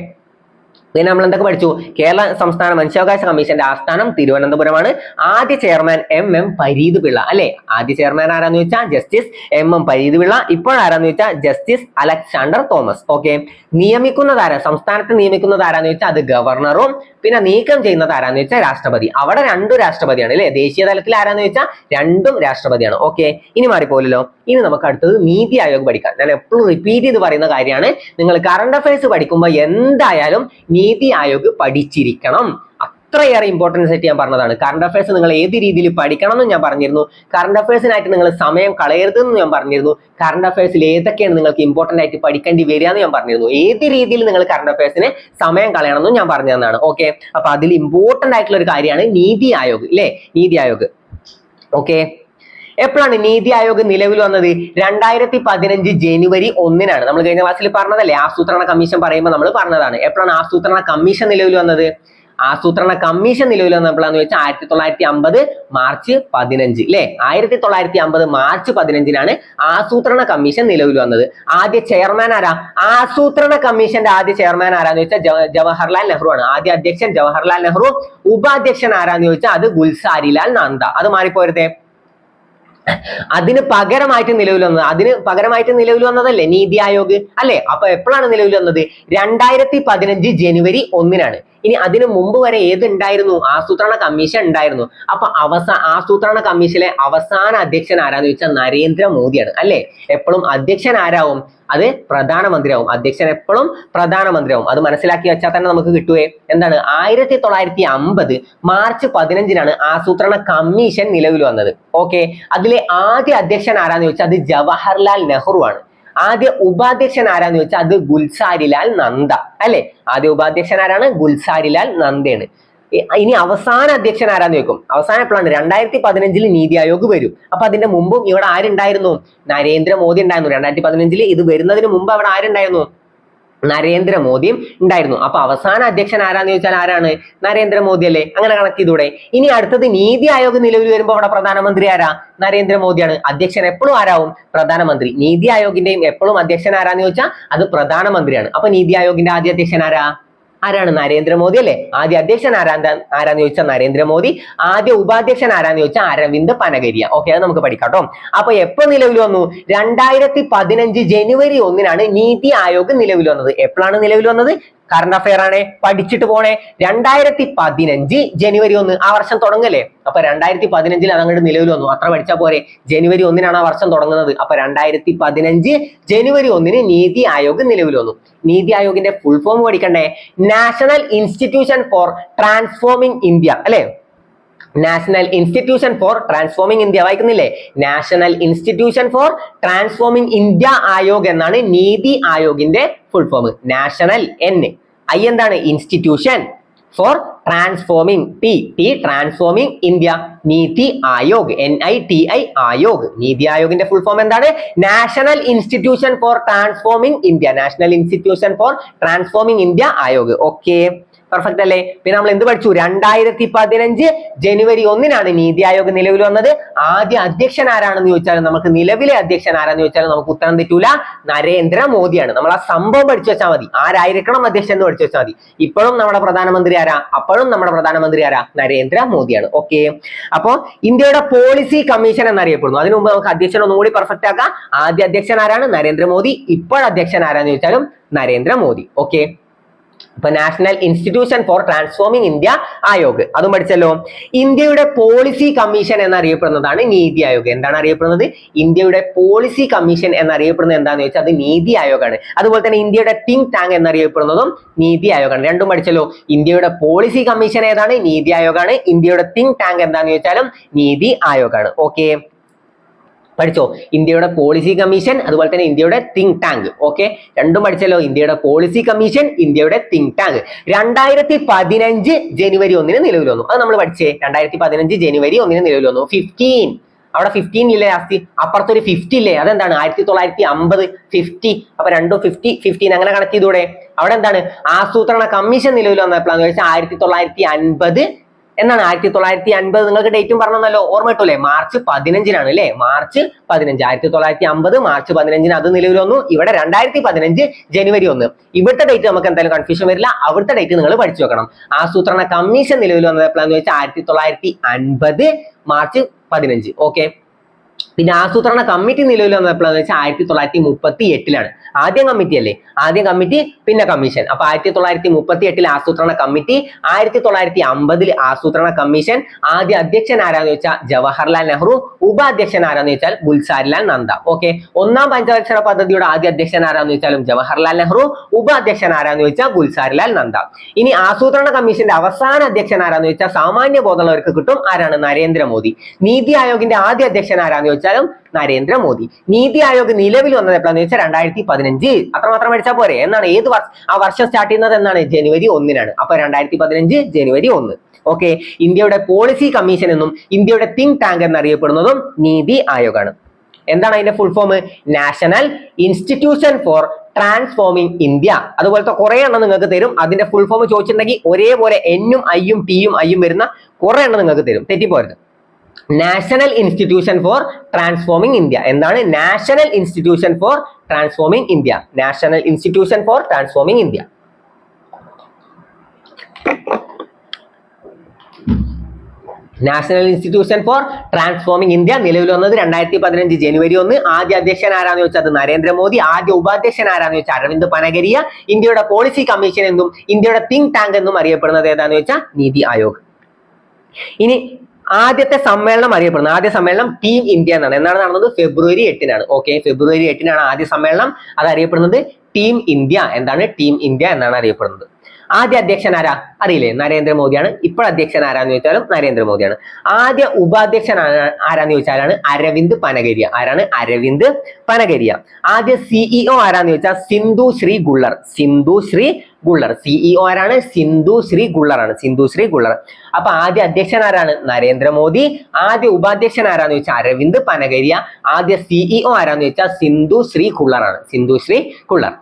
പിന്നെ നമ്മൾ എന്തൊക്കെ പഠിച്ചു? കേരള സംസ്ഥാന മനുഷ്യാവകാശ കമ്മീഷന്റെ ആസ്ഥാനം തിരുവനന്തപുരമാണ്. ആദ്യ ചെയർമാൻ എം പരീത് പിള്ള അല്ലെ. ആദ്യ ചെയർമാൻ ആരാന്ന് വെച്ചാൽ ജസ്റ്റിസ് എം പരീത് പിള്ള. ഇപ്പോൾ ആരാന്ന് വെച്ചാൽ ജസ്റ്റിസ് അലക്സാണ്ടർ തോമസ്. ഓക്കെ. നിയമിക്കുന്നത് ആരാ? സംസ്ഥാനത്ത് നിയമിക്കുന്നത് ആരാന്ന് വെച്ചാൽ അത് ഗവർണറും പിന്നെ നീക്കം ചെയ്യുന്നത് ആരാന്ന് വെച്ചാൽ രാഷ്ട്രപതി. അവിടെ രണ്ടു രാഷ്ട്രപതിയാണ് അല്ലെ. ദേശീയ തലത്തിൽ ആരാന്ന് വെച്ചാൽ രണ്ടും രാഷ്ട്രപതിയാണ്. ഓക്കെ. ഇനി മാറിപ്പോലല്ലോ. ഇനി നമുക്ക് അടുത്തത് നീതി ആയോഗ് പഠിക്കാം. ഞാൻ എപ്പോഴും റിപ്പീറ്റ് ചെയ്ത് പറയുന്ന കാര്യമാണ്, നിങ്ങൾ കറണ്ട് അഫയേഴ്സ് പഠിക്കുമ്പോൾ എന്തായാലും നീതി ആയോഗ് പഠിച്ചിരിക്കണം. അത്രയേറെ ഇമ്പോർട്ടൻസ് ആയിട്ട് ഞാൻ പറഞ്ഞതാണ്. കറണ്ട് അഫയേഴ്സ് നിങ്ങൾ ഏത് രീതിയിൽ പഠിക്കണം എന്ന് ഞാൻ പറഞ്ഞിരുന്നു. കറണ്ട് അഫയേഴ്സിനായിട്ട് നിങ്ങൾ സമയം കളയരുതെന്ന് ഞാൻ പറഞ്ഞിരുന്നു. കറണ്ട് അഫയേഴ്സിൽ ഏതൊക്കെയാണ് നിങ്ങൾക്ക് ഇമ്പോർട്ടന്റ് ആയിട്ട് പഠിക്കേണ്ടി വരിക എന്ന് ഞാൻ പറഞ്ഞിരുന്നു. ഏത് രീതിയിൽ നിങ്ങൾ കറണ്ട് അഫയേഴ്സിന് സമയം കളയണം എന്നും ഞാൻ പറഞ്ഞു തന്നതാണ്. ഓക്കെ. അപ്പൊ അതിൽ ഇമ്പോർട്ടന്റ് ആയിട്ടുള്ള ഒരു കാര്യമാണ് നീതി ആയോഗ് അല്ലെ. നീതി ആയോഗ്. ഓക്കെ. എപ്പോഴാണ് നീതി ആയോഗ് നിലവിൽ വന്നത്? 2015 ജനുവരി 1-നാണ്. നമ്മൾ കഴിഞ്ഞ ക്ലാസ്സിൽ പറഞ്ഞതല്ലേ, ആസൂത്രണ കമ്മീഷൻ പറയുമ്പോൾ നമ്മൾ പറഞ്ഞതാണ്. എപ്പോഴാണ് ആസൂത്രണ കമ്മീഷൻ നിലവിൽ വന്നത്? ആസൂത്രണ കമ്മീഷൻ നിലവിൽ വന്നപ്പോഴാന്ന് വെച്ചാൽ 1950 മാർച്ച് 15 അല്ലെ. 1950 മാർച്ച് 15-നാണ് ആസൂത്രണ കമ്മീഷൻ നിലവിൽ വന്നത്. ആദ്യ ചെയർമാൻ ആരാ? ആസൂത്രണ കമ്മീഷന്റെ ആദ്യ ചെയർമാൻ ആരാന്ന് വെച്ചാൽ ജവഹർലാൽ നെഹ്റു ആണ്. ആദ്യ അധ്യക്ഷൻ ജവഹർലാൽ നെഹ്റു. ഉപാധ്യക്ഷൻ ആരാന്ന് ചോദിച്ചാൽ അത് ഗുൽസാരിലാൽ നന്ദ. അത് മാറിപ്പോരുതേ. അതിന് പകരമായിട്ട് നിലവിൽ വന്നതല്ലേ നീതി ആയോഗ് അല്ലെ. അപ്പൊ എപ്പോഴാണ് നിലവിൽ വന്നത്? 2015 ജനുവരി 1-നാണ്. ഇനി അതിനു മുമ്പ് വരെ ഏതുണ്ടായിരുന്നു? ആസൂത്രണ കമ്മീഷൻ ഉണ്ടായിരുന്നു. അപ്പൊ ആസൂത്രണ കമ്മീഷനിലെ അവസാന അധ്യക്ഷൻ ആരാന്ന് ചോദിച്ചാൽ നരേന്ദ്രമോദിയാണ് അല്ലെ. എപ്പോഴും അധ്യക്ഷൻ ആരാവും? അത് പ്രധാനമന്ത്രിയാവും. അധ്യക്ഷൻ എപ്പോഴും പ്രധാനമന്ത്രിയാവും. അത് മനസ്സിലാക്കി വെച്ചാൽ തന്നെ നമുക്ക് കിട്ടുവേ. എന്താണ്? 1950 മാർച്ച് 15-നാണ് ആസൂത്രണ കമ്മീഷൻ നിലവിൽ വന്നത്. ഓക്കെ. അതിലെ ആദ്യ അധ്യക്ഷൻ ആരാന്ന് ചോദിച്ചാൽ അത് ജവഹർലാൽ നെഹ്റു ആണ്. ആദ്യ ഉപാധ്യക്ഷൻ ആരാന്ന് ചോദിച്ചാൽ അത് ഗുൽസാരിലാൽ നന്ദ അല്ലെ. ആദ്യ ഉപാധ്യക്ഷൻ ആരാണ്? ഗുൽസാരിലാൽ നന്ദയാണ്. ഇനി അവസാന അധ്യക്ഷൻ ആരാന്ന് ചോദിക്കും. അവസാനം എപ്പോഴാണ്? 2015 നീതി ആയോഗ് വരും. അപ്പൊ അതിന്റെ മുമ്പും ഇവിടെ ആരുണ്ടായിരുന്നു? നരേന്ദ്രമോദി ഉണ്ടായിരുന്നു. 2015 ഇത് വരുന്നതിന് മുമ്പ് അവിടെ ആരുണ്ടായിരുന്നു? നരേന്ദ്രമോദിയും ഉണ്ടായിരുന്നു. അപ്പൊ അവസാന അധ്യക്ഷൻ ആരാന്ന് ചോദിച്ചാൽ ആരാണ്? നരേന്ദ്രമോദി അല്ലേ. അങ്ങനെ കണക്ട് ചെയ്തൂടെ? ഇനി അടുത്തത് നീതി ആയോഗ് നിലവിൽ വരുമ്പോൾ അവിടെ പ്രധാനമന്ത്രി ആരാ? നരേന്ദ്രമോദിയാണ്. അധ്യക്ഷൻ എപ്പോഴും ആരാവും? പ്രധാനമന്ത്രി. നീതി ആയോഗിന്റെയും എപ്പോഴും അധ്യക്ഷൻ ആരാന്ന് ചോദിച്ചാൽ അത് പ്രധാനമന്ത്രിയാണ്. അപ്പൊ നീതി ആയോഗിന്റെ ആദ്യ അധ്യക്ഷൻ ആരാണ്? നരേന്ദ്രമോദി അല്ലെ. ആദ്യ അധ്യക്ഷൻ ആരാന്ന് ചോദിച്ചാൽ നരേന്ദ്രമോദി. ആദ്യ ഉപാധ്യക്ഷൻ ആരാന്ന് ചോദിച്ചാൽ അരവിന്ദ് പനഗരിയ. ഓക്കെ. അത് നമുക്ക് പഠിക്കാട്ടോ. അപ്പൊ എപ്പോ നിലവിൽ വന്നു? 2015 ജനുവരി 1-നാണ് നീതി ആയോഗ് നിലവിൽ വന്നത്. എപ്പോഴാണ് നിലവിൽ വന്നത്? കറണ്ട് അഫയർ ആണ്, പഠിച്ചിട്ട് പോണേ. 2015 ജനുവരി 1 ആ വർഷം തുടങ്ങല്ലേ. അപ്പൊ 2015 അത് അങ്ങോട്ട് നിലവിൽ വന്നു. അത്ര പഠിച്ചാൽ പോരെ. ജനുവരി 1-നാണ് ആ വർഷം തുടങ്ങുന്നത്. അപ്പൊ 2015 ജനുവരി 1-ന് നീതി ആയോഗ് നിലവിൽ വന്നു. നീതി ആയോഗിന്റെ ഫുൾ ഫോം പഠിക്കണ്ടേ? National institution for transforming India അല്ലെ. National institution for transforming India വായിക്കുന്നില്ലേ? National institution for transforming India Aayog എന്നാണ് നീതി ആയോഗിന്റെ ഫുൾ ഫോം. നാഷണൽ ഐ എന്താണ്? Institution for transforming transforming India. NITI Aayog NITI Aayog. NITI ആയോഗിന്റെ ഫുൾ ഫോം എന്താണ്? National institution for transforming India. National institution for transforming India Aayog. Okay. Perfect അല്ലേ. പിന്നെ നമ്മൾ എന്ത് പഠിച്ചു? 2015 ജനുവരി 1-നാണ് നീതി ആയോഗ് നിലവിൽ വന്നത്. ആദ്യ അധ്യക്ഷൻ ആരാണെന്ന് ചോദിച്ചാൽ നമുക്ക് നിലവിലെ അധ്യക്ഷൻ ആരാന്ന് ചോദിച്ചാൽ നമുക്ക് ഉത്തരം തെറ്റൂല. നരേന്ദ്രമോദിയാണ്. നമ്മൾ ആ സംഭവം പഠിച്ചു വെച്ചാൽ മതി. ആരായിരിക്കണം അധ്യക്ഷൻ എന്ന് പഠിച്ചു വെച്ചാൽ മതി. ഇപ്പോഴും നമ്മുടെ പ്രധാനമന്ത്രി ആരാ? അപ്പോഴും നമ്മുടെ പ്രധാനമന്ത്രി ആരാ? നരേന്ദ്രമോദിയാണ്. ഓക്കെ. അപ്പോ ഇന്ത്യയുടെ പോളിസി കമ്മീഷൻ എന്നറിയപ്പെടുന്നു. അതിനു മുമ്പ് നമുക്ക് അധ്യക്ഷൻ ഒന്നുകൂടി പെർഫെക്റ്റ് ആക്കാം. ആദ്യ അധ്യക്ഷൻ ആരാണ്? നരേന്ദ്രമോദി. ഇപ്പോൾ അധ്യക്ഷൻ ആരാന്ന് ചോദിച്ചാലും നരേന്ദ്രമോദി. ഓക്കെ. അപ്പൊ national institution for transforming India Aayog അതും പഠിച്ചല്ലോ. ഇന്ത്യയുടെ പോളിസി കമ്മീഷൻ എന്നറിയപ്പെടുന്നതാണ് നീതി ആയോഗ്. എന്താണ് അറിയപ്പെടുന്നത്? ഇന്ത്യയുടെ പോളിസി കമ്മീഷൻ എന്നറിയപ്പെടുന്നത് എന്താണെന്ന് ചോദിച്ചാൽ അത് നീതി ആയോഗാണ്. അതുപോലെ തന്നെ ഇന്ത്യയുടെ തിങ്ക് ടാങ്ക് എന്നറിയപ്പെടുന്നതും നീതി ആയോഗാണ്. രണ്ടും പഠിച്ചല്ലോ. ഇന്ത്യയുടെ പോളിസി കമ്മീഷൻ ഏതാണ്? നീതി ആയോഗാണ്. ഇന്ത്യയുടെ തിങ്ക് ടാങ്ക് എന്താണെന്ന് ചോദിച്ചാലും നീതി ആയോഗാണ്. ഓക്കെ. പഠിച്ചോ? ഇന്ത്യയുടെ പോളിസി കമ്മീഷൻ അതുപോലെ തന്നെ ഇന്ത്യയുടെ തിങ്ക് ടാങ്ക്. ഓക്കെ. രണ്ടും പഠിച്ചല്ലോ. ഇന്ത്യയുടെ പോളിസി കമ്മീഷൻ, ഇന്ത്യയുടെ തിങ്ക് ടാങ്ക്. 2015 ജനുവരി 1-ന് നിലവിൽ വന്നു. അത് നമ്മൾ പഠിച്ചേ. 2015 ജനുവരി 1-ന് നിലവിൽ വന്നു. 15 അവിടെ 15 ഇല്ലേ? ലാസ്റ്റ് അപ്പുറത്തൊരു 50 ഇല്ലേ? അതെന്താണ്? 1950 50. അപ്പൊ രണ്ടും 50 15 അങ്ങനെ കണക്ട് ചെയ്തൂടെ? അവിടെ എന്താണ്? ആസൂത്രണ കമ്മീഷൻ നിലവിൽ വന്നപ്പോഴാന്ന് വെച്ചാൽ 1950 എന്നാണ് 1950 നിങ്ങൾക്ക് ഡേറ്റും പറഞ്ഞല്ലോ, ഓർമ്മ കിട്ടൂലേ? മാർച്ച് 15 അല്ലേ? മാർച്ച് 15 1950 മാർച്ച് 15 അത് നിലവിൽ വന്നു. ഇവിടെ 2015 ജനുവരി 1. ഇവിടുത്തെ ഡേറ്റ് നമുക്ക് എന്തായാലും കൺഫ്യൂഷൻ വരില്ല, അവിടുത്തെ ഡേറ്റ് നിങ്ങൾ പഠിച്ചു വെക്കണം. ആസൂത്രണ കമ്മീഷൻ നിലവിൽ വന്നത് എപ്പോഴാന്ന് വെച്ചാൽ 1950 മാർച്ച് 15. ഓക്കെ. പിന്നെ ആസൂത്രണ കമ്മിറ്റി നിലവിൽ വന്നത് എപ്പോഴാന്ന് വെച്ചാൽ 1938 ആദ്യം കമ്മിറ്റി അല്ലേ, ആദ്യം കമ്മിറ്റി പിന്നെ കമ്മീഷൻ. അപ്പൊ 1938 ആസൂത്രണ കമ്മിറ്റി, 1950 ആസൂത്രണ കമ്മീഷൻ. ആദ്യ അധ്യക്ഷൻ ആരാന്ന് വെച്ചാൽ ജവഹർലാൽ നെഹ്റു, ഉപാധ്യക്ഷൻ ആരാന്ന് വെച്ചാൽ ഗുൽസാരിലാൽ നന്ദ. ഓക്കെ. ഒന്നാം പഞ്ചവത്സര പദ്ധതിയുടെ ആദ്യ അധ്യക്ഷൻ ആരാന്ന് വെച്ചാലും ജവഹർലാൽ നെഹ്റു, ഉപാധ്യക്ഷൻ ആരാന്ന് വെച്ചാൽ ഗുൽസാരിലാൽ നന്ദ. ഇനി ആസൂത്രണ കമ്മീഷന്റെ അവസാന അധ്യക്ഷൻ ആരാന്ന് വെച്ചാൽ സാമാന്യ ബോധമുള്ളവർക്ക് കിട്ടും, ആരാണ്? നരേന്ദ്രമോദി. നീതി ആയോഗിന്റെ ആദ്യ അധ്യക്ഷൻ ആരാന്ന് വെച്ചാലും നരേന്ദ്രമോദി. നീതി ആയോഗ് നിലവിൽ വന്നത് എപ്പോഴാന്ന് വെച്ചാൽ 2015. അത്രമാത്രം പഠിച്ചാൽ പോരെ. എന്നാണ് ഏത് ആ വർഷം സ്റ്റാർട്ട് ചെയ്യുന്നത് എന്നാണ്? ജനുവരി 1. അപ്പൊ 2015 ജനുവരി 1. ഓക്കെ. ഇന്ത്യയുടെ പോളിസി കമ്മീഷൻ എന്നും ഇന്ത്യയുടെ തിങ്ക് ടാങ്ക് എന്നറിയപ്പെടുന്നതും നീതി ആയോഗാണ്. എന്താണ് അതിന്റെ full form? National institution for transforming India. അതുപോലത്തെ കുറെ എണ്ണം നിങ്ങൾക്ക് തരും. അതിന്റെ ഫുൾ ഫോം ചോദിച്ചിട്ടുണ്ടെങ്കിൽ ഒരേപോലെ എന്നും ഐയും ടിയും ഐയും വരുന്ന കുറെ എണ്ണം നിങ്ങൾക്ക് തരും, തെറ്റിപ്പോരുത്. National institution for transforming India. എന്താണ്? National institution for transforming India. National institution for transforming India. National institution for transforming India നിലവിൽ വന്നത് 2015 ജനുവരി 1. ആദ്യ അധ്യക്ഷൻ ആരാന്ന് വെച്ചാൽ അത് നരേന്ദ്രമോദി. ആദ്യ ഉപാധ്യക്ഷൻ ആരാന്ന് വെച്ചാൽ അരവിന്ദ് പനഗരിയ. ഇന്ത്യയുടെ പോളിസി കമ്മീഷൻ എന്നും ഇന്ത്യയുടെ തിങ്ക് ടാങ്ക് എന്നും അറിയപ്പെടുന്നത് ഏതാന്ന് വെച്ചാൽ നീതി ആയോഗ്. ഇനി ആദ്യത്തെ സമ്മേളനം അറിയപ്പെടുന്നത്, ആദ്യ സമ്മേളനം ടീം ഇന്ത്യ എന്നാണ്. എന്നാണ് നടന്നത്? ഫെബ്രുവരി 8. ഓക്കെ. ഫെബ്രുവരി 8 ആദ്യ സമ്മേളനം. അത് അറിയപ്പെടുന്നത് ടീം ഇന്ത്യ. എന്താണ്? ടീം ഇന്ത്യ എന്നാണ് അറിയപ്പെടുന്നത്. ആദ്യ അധ്യക്ഷൻ ആരാ? അറിയില്ലേ? നരേന്ദ്രമോദിയാണ്. ഇപ്പോൾ അധ്യക്ഷൻ ആരാന്ന് ചോദിച്ചാലും നരേന്ദ്രമോദിയാണ്. ആദ്യ ഉപാധ്യക്ഷൻ ആരാന്ന് ചോദിച്ചാലാണ് അരവിന്ദ് പനഗരിയ. ആരാണ്? അരവിന്ദ് പനഗരിയ. ആദ്യ സിഇഒ ആരാന്ന് ചോദിച്ചാൽ Sindhu Shri Güler. Sindhu Shri Güler. CEO ആരാണ്? സിന്ധു ശ്രീ ഗുള്ളർ ആണ്. സിന്ധു ശ്രീ ഗുള്ളർ. അപ്പൊ ആദ്യ അധ്യക്ഷൻ ആരാണ്? നരേന്ദ്രമോദി. ആദ്യ ഉപാധ്യക്ഷൻ ആരാന്ന് ചോദിച്ചാൽ അരവിന്ദ് പനഗരിയ. ആദ്യ സിഇഒ ആരാന്ന് ചോദിച്ചാൽ സിന്ധു ശ്രീ ഗുള്ളർ ആണ്. സിന്ധു ശ്രീ ഗുള്ളർ.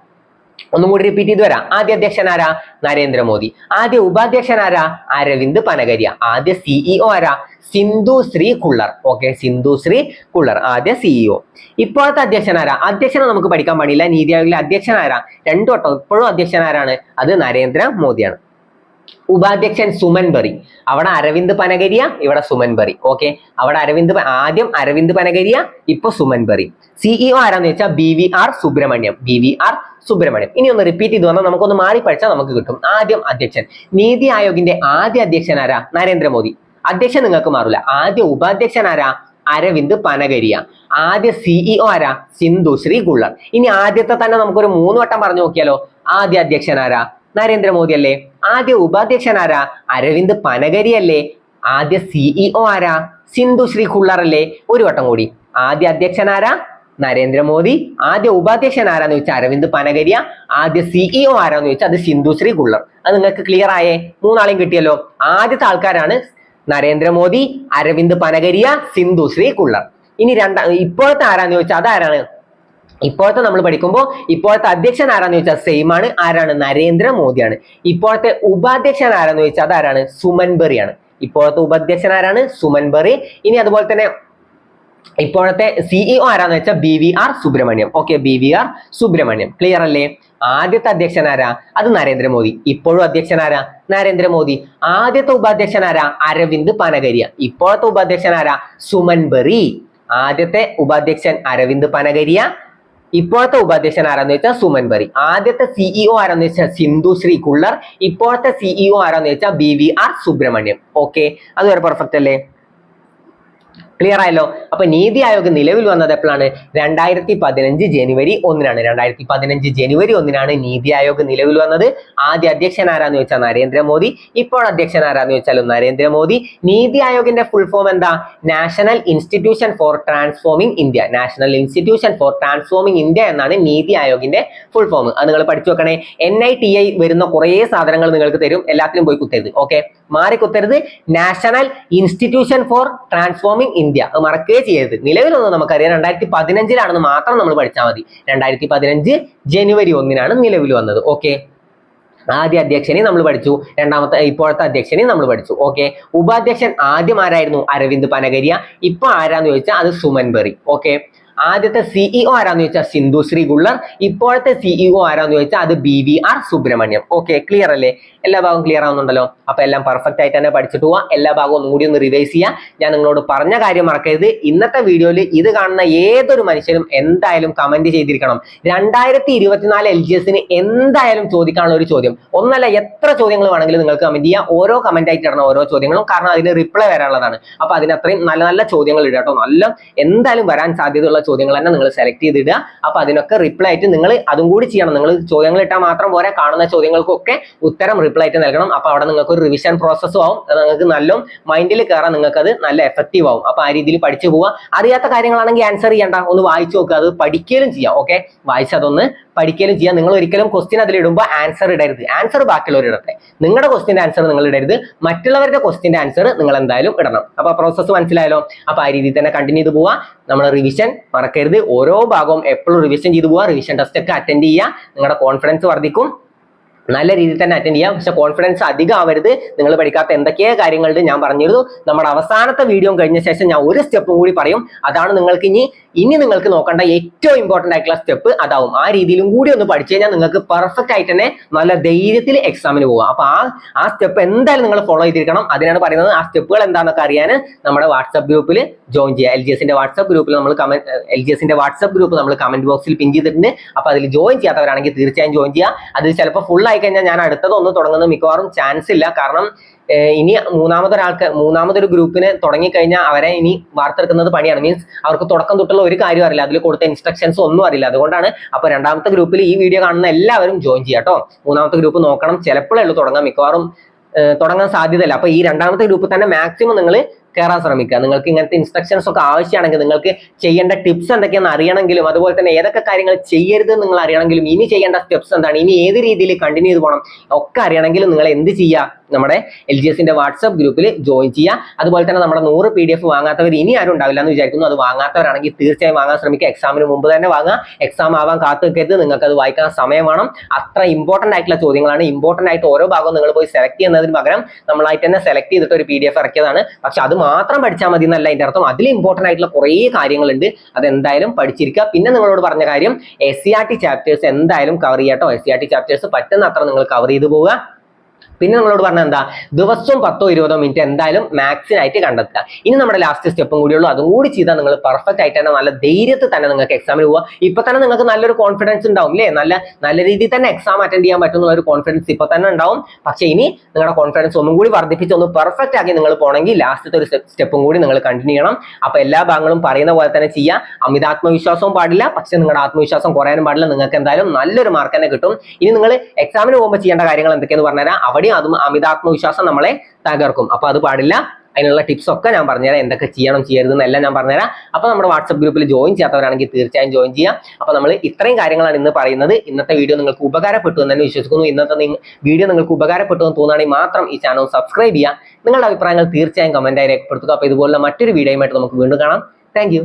ഒന്നും കൂടി റിപ്പീറ്റ് ചെയ്ത് വരാം. ആദ്യ അധ്യക്ഷൻ ആരാ? നരേന്ദ്രമോദി. ആദ്യ ഉപാധ്യക്ഷൻ ആരാ? അരവിന്ദ് പനഗരിയ. ആദ്യ സിഇഒ ആരാ? Sindhu Shri Güler. Okay. Sindhu Shri Güler ആദ്യ സിഇഒ. ഇപ്പോഴത്തെ അധ്യക്ഷൻ ആരാ? അധ്യക്ഷനെ നമുക്ക് പഠിക്കാൻ പാടില്ല. നീതി ആയോഗിലെ അധ്യക്ഷൻ ആരാ? രണ്ടു വട്ടം ഇപ്പോഴും അധ്യക്ഷൻ ആരാണ്? അത് നരേന്ദ്രമോദിയാണ്. ഉപാധ്യക്ഷൻ സുമൻ ബറി. അവിടെ അരവിന്ദ് പനഗരിയ, ഇവിടെ സുമൻ ബറി. ഓക്കെ. അവിടെ ആദ്യം അരവിന്ദ് പനഗരിയ, ഇപ്പൊ സുമൻ ബറി. സിഇഒ ആരാന്ന് വെച്ചാൽ BVR സുബ്രഹ്മണ്യം. BVR സുബ്രഹ്മണ്യം. ഇനി ഒന്ന് റിപ്പീറ്റ് ചെയ്ത് വന്നാൽ നമുക്കൊന്ന് മാറി പഠിച്ചാൽ നമുക്ക് കിട്ടും. ആദ്യം അധ്യക്ഷൻ. നീതി ആയോഗിന്റെ ആദ്യ അധ്യക്ഷൻ ആരാ? നരേന്ദ്രമോദി. അധ്യക്ഷൻ നിങ്ങൾക്ക് മാറില്ല. ആദ്യ ഉപാധ്യക്ഷൻ ആരാ? അരവിന്ദ് പനഗരിയ. ആദ്യ സിഇഒ ആരാ? സിന്ധു ശ്രീ ഗുള്ളർ. ഇനി ആദ്യത്തെ തന്നെ നമുക്കൊരു 3 വട്ടം പറഞ്ഞു നോക്കിയാലോ? ആദ്യ അധ്യക്ഷൻ ആരാ? നരേന്ദ്രമോദി അല്ലേ? ആദ്യ ഉപാധ്യക്ഷൻ ആരാ? അരവിന്ദ് പനഗരി അല്ലേ? ആദ്യ സിഇഒ ആരാ? സിന്ധു ശ്രീ ഗുള്ളർ അല്ലേ? ഒരു വട്ടം കൂടി. ആദ്യ അധ്യക്ഷൻ ആരാ? നരേന്ദ്രമോദി. ആദ്യ ഉപാധ്യക്ഷൻ ആരാന്ന് വെച്ചാൽ അരവിന്ദ് പനഗരിയ. ആദ്യ സിഇഒ ആരാന്ന് വെച്ചാൽ അത് സിന്ധു ശ്രീ ഗുള്ളർ. അത് നിങ്ങൾക്ക് ക്ലിയർ ആയേ? 3 ആളെയും കിട്ടിയല്ലോ. ആദ്യത്തെ ആൾക്കാരാണ് നരേന്ദ്രമോദി, അരവിന്ദ് പനഗരിയ, സിന്ധു ശ്രീ ഗുള്ളർ. ഇനി ഇപ്പോഴത്തെ ആരാന്ന് ചോദിച്ചാൽ അതാരാണ്? ഇപ്പോഴത്തെ നമ്മൾ പഠിക്കുമ്പോൾ ഇപ്പോഴത്തെ അധ്യക്ഷൻ ആരാന്ന് ചോദിച്ചാൽ സെയിം ആണ്. ആരാണ്? നരേന്ദ്രമോദിയാണ്. ഇപ്പോഴത്തെ ഉപാധ്യക്ഷൻ ആരാന്ന് ചോദിച്ചാൽ അതാരാണ്? സുമൻ ബറി ആണ്. ഇപ്പോഴത്തെ ഉപാധ്യക്ഷൻ ആരാണ്? സുമൻ ബറി. ഇനി അതുപോലെ തന്നെ ഇപ്പോഴത്തെ സിഇഒ ആരാന്ന് വെച്ചാൽ BVR Subrahmanyam. Okay. BVR Subrahmanyam. Clear അല്ലേ? ആദ്യത്തെ അധ്യക്ഷൻ ആരാ? അത് നരേന്ദ്രമോദി. ഇപ്പോഴും അധ്യക്ഷൻ ആരാ? നരേന്ദ്രമോദി. ആദ്യത്തെ ഉപാധ്യക്ഷൻ ആരാ? അരവിന്ദ് പനഗരിയ. ഇപ്പോഴത്തെ ഉപാധ്യക്ഷൻ ആരാ? സുമൻ ബറി. ആദ്യത്തെ ഉപാധ്യക്ഷൻ അരവിന്ദ് പനഗരിയ. ഇപ്പോഴത്തെ ഉപാധ്യക്ഷൻ ആരാന്ന് വെച്ചാൽ സുമൻ ബറി. ആദ്യത്തെ സിഇഒ ആരാന്ന് വെച്ചാൽ സിന്ധു ശ്രീ ഗുള്ളർ. ഇപ്പോഴത്തെ സിഇഒ ആരാന്ന് വെച്ചാൽ BVR സുബ്രഹ്മണ്യം. ഓക്കെ. അതുവരെ പെർഫെക്റ്റ് അല്ലേ? ക്ലിയർ ആയല്ലോ? അപ്പൊ നീതി ആയോഗ് നിലവിൽ വന്നത് എപ്പോഴാണ്? 2015 ജനുവരി 1. 2015 ജനുവരി 1 നീതി ആയോഗ് നിലവിൽ വന്നത്. ആദ്യ അധ്യക്ഷൻ ആരാന്ന് വെച്ചാൽ നരേന്ദ്രമോദി. ഇപ്പോൾ അധ്യക്ഷൻ ആരാന്ന് വെച്ചാലും നരേന്ദ്രമോദി. നീതി ആയോഗിന്റെ ഫുൾ ഫോം എന്താ? National institution for transforming India. National institution for transforming India എന്നാണ് നീതി ആയോഗിന്റെ ഫുൾ ഫോം. അത് നിങ്ങൾ പഠിച്ചു വെക്കണേ. NITI വരുന്ന കുറേ സാധനങ്ങൾ നിങ്ങൾക്ക് തരും. എല്ലാത്തിനും പോയി കുത്തരുത്. ഓക്കെ. മാറി കുത്തരുത്. National institution for transforming India അത് മറക്കുകയെ ചെയ്യരുത്. നിലവിലൊന്നും നമുക്കറിയാം 2015 മാത്രം നമ്മൾ പഠിച്ചാൽ മതി. 2015 ജനുവരി 1 നിലവിൽ വന്നത്. ഓക്കെ. ആദ്യ അധ്യക്ഷനെ നമ്മൾ പഠിച്ചു, രണ്ടാമത്തെ ഇപ്പോഴത്തെ അധ്യക്ഷനെ നമ്മൾ പഠിച്ചു. ഓക്കെ, ഉപാധ്യക്ഷൻ ആദ്യം ആരായിരുന്നു? അരവിന്ദ് പനഗരിയ. ഇപ്പൊ ആരാന്ന് ചോദിച്ചാൽ അത് സുമൻ ബെറി. ഓക്കെ, ആദ്യത്തെ സിഇഒ ആരാന്ന് ചോദിച്ചാൽ സിന്ധു ശ്രീ ഗുള്ളർ. ഇപ്പോഴത്തെ സിഇഒ ആരാന്ന് ചോദിച്ചാൽ അത് BVR സുബ്രഹ്മണ്യം. ഓക്കെ, ക്ലിയർ അല്ലേ? എല്ലാ ഭാഗവും ക്ലിയർ ആവുന്നുണ്ടല്ലോ? അപ്പൊ എല്ലാം പെർഫെക്റ്റ് ആയിട്ട് തന്നെ പഠിച്ചിട്ട് പോവാ. എല്ലാ ഭാഗവും ഒന്നുകൂടി ഒന്ന് റിവൈസ് ചെയ്യാം. ഞാൻ നിങ്ങളോട് പറഞ്ഞ കാര്യം മറക്കരുത്, ഇന്നത്തെ വീഡിയോയിൽ ഇത് കാണുന്ന ഏതൊരു മനുഷ്യരും എന്തായാലും കമന്റ് ചെയ്തിരിക്കണം. 2024 LGSന് എന്തായാലും ചോദിക്കാനുള്ള ഒരു ചോദ്യം, ഒന്നല്ല എത്ര ചോദ്യങ്ങൾ വേണമെങ്കിലും നിങ്ങൾക്ക് കമന്റ് ചെയ്യാം. ഓരോ കമന്റ് ആയിട്ട് ഇടണം ഓരോ ചോദ്യങ്ങളും, കാരണം അതിന് റിപ്ലൈ വരാനുള്ളതാണ്. അപ്പൊ അതിനത്രയും നല്ല നല്ല ചോദ്യങ്ങൾ ഇടുക കേട്ടോ. നല്ല എന്തായാലും വരാൻ സാധ്യതയുള്ള ചോദ്യങ്ങൾ തന്നെ നിങ്ങൾ സെലക്ട് ചെയ്തിടുക. അപ്പൊ അതിനൊക്കെ റിപ്ലൈ ആയിട്ട് നിങ്ങൾ അതും കൂടി ചെയ്യണം. നിങ്ങൾ ചോദ്യങ്ങൾ ഇട്ടാൽ മാത്രം പോരാ, കാണുന്ന ചോദ്യങ്ങൾക്കൊക്കെ ഉത്തരം റിപ്ലൈ ആയിട്ട് നൽകണം. അപ്പൊ അവിടെ നിങ്ങൾക്ക് ഒരു റിവിഷൻ പ്രോസസ്സും ആവും, നിങ്ങൾക്ക് നല്ല മൈൻഡിൽ കയറാൻ നിങ്ങൾക്ക് അത് നല്ല എഫക്റ്റീവ് ആവും. അപ്പൊ ആ രീതിയിൽ പഠിച്ചു പോവുക. അറിയാത്ത കാര്യങ്ങളാണെങ്കിൽ ആൻസർ ചെയ്യണ്ട, ഒന്ന് വായിച്ചു നോക്കുക, അത് പഠിക്കലും ചെയ്യാം. ഓക്കെ, വായിച്ചതൊന്ന് പഠിക്കലും ചെയ്യാം. നിങ്ങൾ ഒരിക്കലും ക്വസ്റ്റ്യൻ അതിൽ ഇടുമ്പോൾ ആൻസർ ഇടരുത്. ആൻസർ ബാക്കിയുള്ളവർ ഇടട്ടെ. നിങ്ങളുടെ ക്വസ്റ്റ്യന്റെ ആൻസർ നിങ്ങൾ ഇടരുത്, മറ്റുള്ളവരുടെ ക്വസ്റ്റ്യന്റെ ആൻസർ നിങ്ങൾ എന്തായാലും ഇടണം. അപ്പൊ പ്രോസസ്സ് മനസ്സിലായല്ലോ? അപ്പൊ ആ രീതിയിൽ തന്നെ കണ്ടിന്യൂ ചെയ്ത് പോവാ. നമ്മൾ റിവിഷൻ മറക്കരുത്, ഓരോ ഭാഗവും എപ്പോഴും റിവിഷൻ ചെയ്ത് പോവാ. റിവിഷൻ ടെസ്റ്റ് ഒക്കെ അറ്റൻഡ് ചെയ്യുക, നിങ്ങളുടെ കോൺഫിഡൻസ് വർദ്ധിക്കും. നല്ല രീതിയിൽ തന്നെ അറ്റൻഡ് ചെയ്യാം, പക്ഷെ കോൺഫിഡൻസ് അധികം ആവരുത്. നിങ്ങൾ പഠിക്കാത്ത എന്തൊക്കെയോ കാര്യങ്ങളുണ്ട് ഞാൻ പറഞ്ഞിരുന്നു. നമ്മുടെ അവസാനത്തെ വീഡിയോ കഴിഞ്ഞ ശേഷം ഞാൻ ഒരു സ്റ്റെപ്പും കൂടി പറയും. അതാണ് നിങ്ങൾക്ക് ഇനി നിങ്ങൾക്ക് നോക്കേണ്ട ഏറ്റവും ഇമ്പോർട്ടന്റ് ആയിട്ടുള്ള സ്റ്റെപ്പ് അതാവും. ആ രീതിയിലും കൂടി ഒന്ന് പഠിച്ചു കഴിഞ്ഞാൽ നിങ്ങൾക്ക് പെർഫെക്റ്റ് ആയിട്ട് തന്നെ നല്ല ധൈര്യത്തിൽ എക്സാമിന് പോവാം. അപ്പൊ ആ സ്റ്റെപ്പ് എന്തായാലും നിങ്ങൾ ഫോളോ ചെയ്തിരിക്കണം. അതിനാണ് പറയുന്നത്. ആ സ്റ്റെപ്പുകൾ എന്താണെന്നൊക്കെ അറിയാൻ നമ്മുടെ വാട്സ്ആപ്പ് ഗ്രൂപ്പിൽ ജോയിൻ ചെയ്യുക. LGSന്റെ വാട്സ്ആപ്പ് ഗ്രൂപ്പിൽ നമ്മൾ LGSന്റെ വാട്സ്ആപ്പ് ഗ്രൂപ്പ് നമ്മൾ കമന്റ് ബോക്സിൽ പിൻ ചെയ്തിട്ടുണ്ട്. അപ്പൊ അതിൽ ജോയിൻ ചെയ്യാത്തവരാണെങ്കിൽ തീർച്ചയായും ജോയിൻ ചെയ്യുക. അതിൽ ചിലപ്പോൾ ഫുൾ ആയി കഴിഞ്ഞാൽ ഞാൻ അടുത്തതൊന്നും തുടങ്ങുന്നത് മിക്കവാറും ചാൻസ് ഇല്ല. കാരണം ഇനി മൂന്നാമതൊരു ഗ്രൂപ്പിന് തുടങ്ങിക്കഴിഞ്ഞാൽ അവരെ ഇനി വാർത്തെടുക്കുന്നത് പണിയാണ്. മീൻസ് അവർക്ക് തുടക്കം തൊട്ടുള്ള ഒരു കാര്യം അറിയില്ല, അതിൽ കൊടുത്ത ഇൻസ്ട്രക്ഷൻസ് ഒന്നും അറിയില്ല. അതുകൊണ്ടാണ് അപ്പൊ രണ്ടാമത്തെ ഗ്രൂപ്പിൽ ഈ വീഡിയോ കാണുന്ന എല്ലാവരും ജോയിൻ ചെയ്യാം കേട്ടോ. മൂന്നാമത്തെ ഗ്രൂപ്പ് നോക്കണം, ചിലപ്പോഴേ ഉള്ളൂ തുടങ്ങാം, മിക്കവാറും തുടങ്ങാൻ സാധ്യതയില്ല. അപ്പൊ ഈ രണ്ടാമത്തെ ഗ്രൂപ്പിൽ തന്നെ മാക്സിമം നിങ്ങൾ കയറാൻ ശ്രമിക്കുക. നിങ്ങൾക്ക് ഇങ്ങനത്തെ ഇൻസ്ട്രക്ഷൻസ് ഒക്കെ ആവശ്യമാണെങ്കിൽ, നിങ്ങൾക്ക് ചെയ്യേണ്ട ടിപ്സ് എന്തൊക്കെയാണെന്ന് അറിയണമെങ്കിലും, അതുപോലെ തന്നെ ഏതൊക്കെ കാര്യങ്ങൾ ചെയ്യരുത് നിങ്ങൾ അറിയണമെങ്കിലും, ഇനി ചെയ്യേണ്ട സ്റ്റെപ്സ് എന്താണ്, ഇനി ഏത് രീതിയിൽ കണ്ടിന്യൂ ചെയ്ത് പോകണം ഒക്കെ അറിയണമെങ്കിലും നിങ്ങൾ എന്ത് ചെയ്യുക? നമ്മുടെ LGSന്റെ വാട്സ്ആപ്പ് ഗ്രൂപ്പിൽ ജോയിൻ ചെയ്യുക. അതുപോലെ തന്നെ നമ്മുടെ 100 PDF വാങ്ങാത്തവർ ഇനി ആരും ഉണ്ടാവില്ല എന്ന് വിചാരിക്കുന്നു. അത് വാങ്ങാത്തവരാണെങ്കിൽ തീർച്ചയായും വാങ്ങാൻ ശ്രമിക്കുക. എക്സാമിന് മുമ്പ് തന്നെ വാങ്ങുക. എക്സാം ആവാൻ കാത്തു നിൽക്കരുത്, നിങ്ങൾക്ക് അത് വായിക്കാൻ സമയം വേണം. അത്ര ഇമ്പോർട്ടന്റ് ആയിട്ടുള്ള ചോദ്യങ്ങളാണ്. ഇമ്പോർട്ടന്റ് ആയിട്ട് ഓരോ ഭാഗവും നിങ്ങൾ പോയി സെലക്ട് ചെയ്യുന്നതിന് പകരം നമ്മളായിട്ട് തന്നെ സെലക്ട് ചെയ്തിട്ട് ഒരു PDF ഇറക്കിയതാണ്. പക്ഷെ അത് മാത്രം പഠിച്ചാൽ മതി എന്നല്ല അതിന്റെ അർത്ഥം. അതിൽ ഇമ്പോർട്ടന്റ് ആയിട്ടുള്ള കുറേ കാര്യങ്ങളുണ്ട്, അതെന്തായാലും പഠിച്ചിരിക്കുക. പിന്നെ നിങ്ങളോട് പറഞ്ഞ കാര്യം, SCERT ചാപ്റ്റേഴ്സ് എന്തായാലും കവർ ചെയ്യാം കേട്ടോ. SCERT ചാപ്റ്റേഴ്സ് പറ്റുന്ന അത്ര നിങ്ങൾ കവർ ചെയ്ത് പോവുക. പിന്നെ നിങ്ങളോട് പറഞ്ഞ എന്താ, ദിവസവും 10-20 മിനിറ്റ് എന്തായാലും മാത്സിനായിട്ട് കണ്ടെത്തുക. ഇനി നമ്മുടെ ലാസ്റ്റ് സ്റ്റെപ്പും കൂടിയുള്ളൂ, അതും കൂടി ചെയ്താൽ നിങ്ങൾ പെർഫെക്റ്റ് ആയിട്ട് തന്നെ നല്ല ധൈര്യത്തിൽ തന്നെ നിങ്ങൾക്ക് എക്സാമിന് പോവുക. ഇപ്പൊ തന്നെ നിങ്ങൾക്ക് നല്ലൊരു കോൺഫിഡൻസ് ഉണ്ടാവും അല്ലേ? നല്ല രീതിയിൽ തന്നെ എക്സാം അറ്റൻഡ് ചെയ്യാൻ പറ്റുന്ന ഒരു കോൺഫിഡൻസ് ഇപ്പൊ തന്നെ ഉണ്ടാവും. പക്ഷെ ഇനി നിങ്ങളുടെ കോൺഫിഡൻസ് ഒന്നും കൂടി വർദ്ധിപ്പിച്ച് ഒന്ന് പെർഫെക്റ്റ് ആക്കി നിങ്ങൾ പോകണമെങ്കിൽ ലാസ്റ്റത്തെ ഒരു സ്റ്റെപ്പും കൂടി നിങ്ങൾ കണ്ടിന്യൂ ചെയ്യണം. അപ്പൊ എല്ലാ ഭാഗങ്ങളും പറയുന്ന പോലെ തന്നെ ചെയ്യുക. അമിതാത്മവിശ്വാസവും പാടില്ല, പക്ഷെ നിങ്ങളുടെ ആത്മവിശ്വാസം കുറയാനും പാടില്ല. നിങ്ങൾക്ക് എന്തായാലും നല്ലൊരു മാർക്ക് തന്നെ കിട്ടും. ഇനി നിങ്ങൾ എക്സാമിന് പോകുമ്പോൾ ചെയ്യേണ്ട കാര്യങ്ങൾ എന്തൊക്കെയെന്ന് പറഞ്ഞുതരാം. അവിടെ അതും അമിതാത്മവിശ്വാസം നമ്മളെ തകർക്കും. അപ്പൊ അത് പാടില്ല. അതിനുള്ള ടിപ്സ് ഒക്കെ ഞാൻ പറഞ്ഞുതരാം, എന്തൊക്കെ ചെയ്യണം ചെയ്യരുതെന്ന് എല്ലാം ഞാൻ പറഞ്ഞുതരാം. അപ്പൊ നമ്മുടെ വാട്സ്ആപ്പ് ഗ്രൂപ്പിൽ ജോയിൻ ചെയ്യാത്തവരാണെങ്കിൽ തീർച്ചയായും ജോയിൻ ചെയ്യാം. അപ്പൊ നമ്മൾ ഇത്രയും കാര്യങ്ങളാണ് ഇന്ന് പറയുന്നത്. ഇന്നത്തെ വീഡിയോ നിങ്ങൾക്ക് ഉപകാരപ്പെട്ടു എന്ന് തന്നെ വിശ്വസിക്കുന്നു. ഇന്നത്തെ വീഡിയോ നിങ്ങൾക്ക് ഉപകാരപ്പെട്ടു എന്ന് തോന്നുകയാണെങ്കിൽ മാത്രം ഈ ചാനൽ സബ്സ്ക്രൈബ് ചെയ്യുക. നിങ്ങളുടെ അഭിപ്രായങ്ങൾ തീർച്ചയായും കമന്റായി രേഖപ്പെടുത്തുക. അപ്പൊ ഇതുപോലുള്ള മറ്റൊരു വീഡിയോയുമായിട്ട് നമുക്ക് വീണ്ടും കാണാം. Thank you.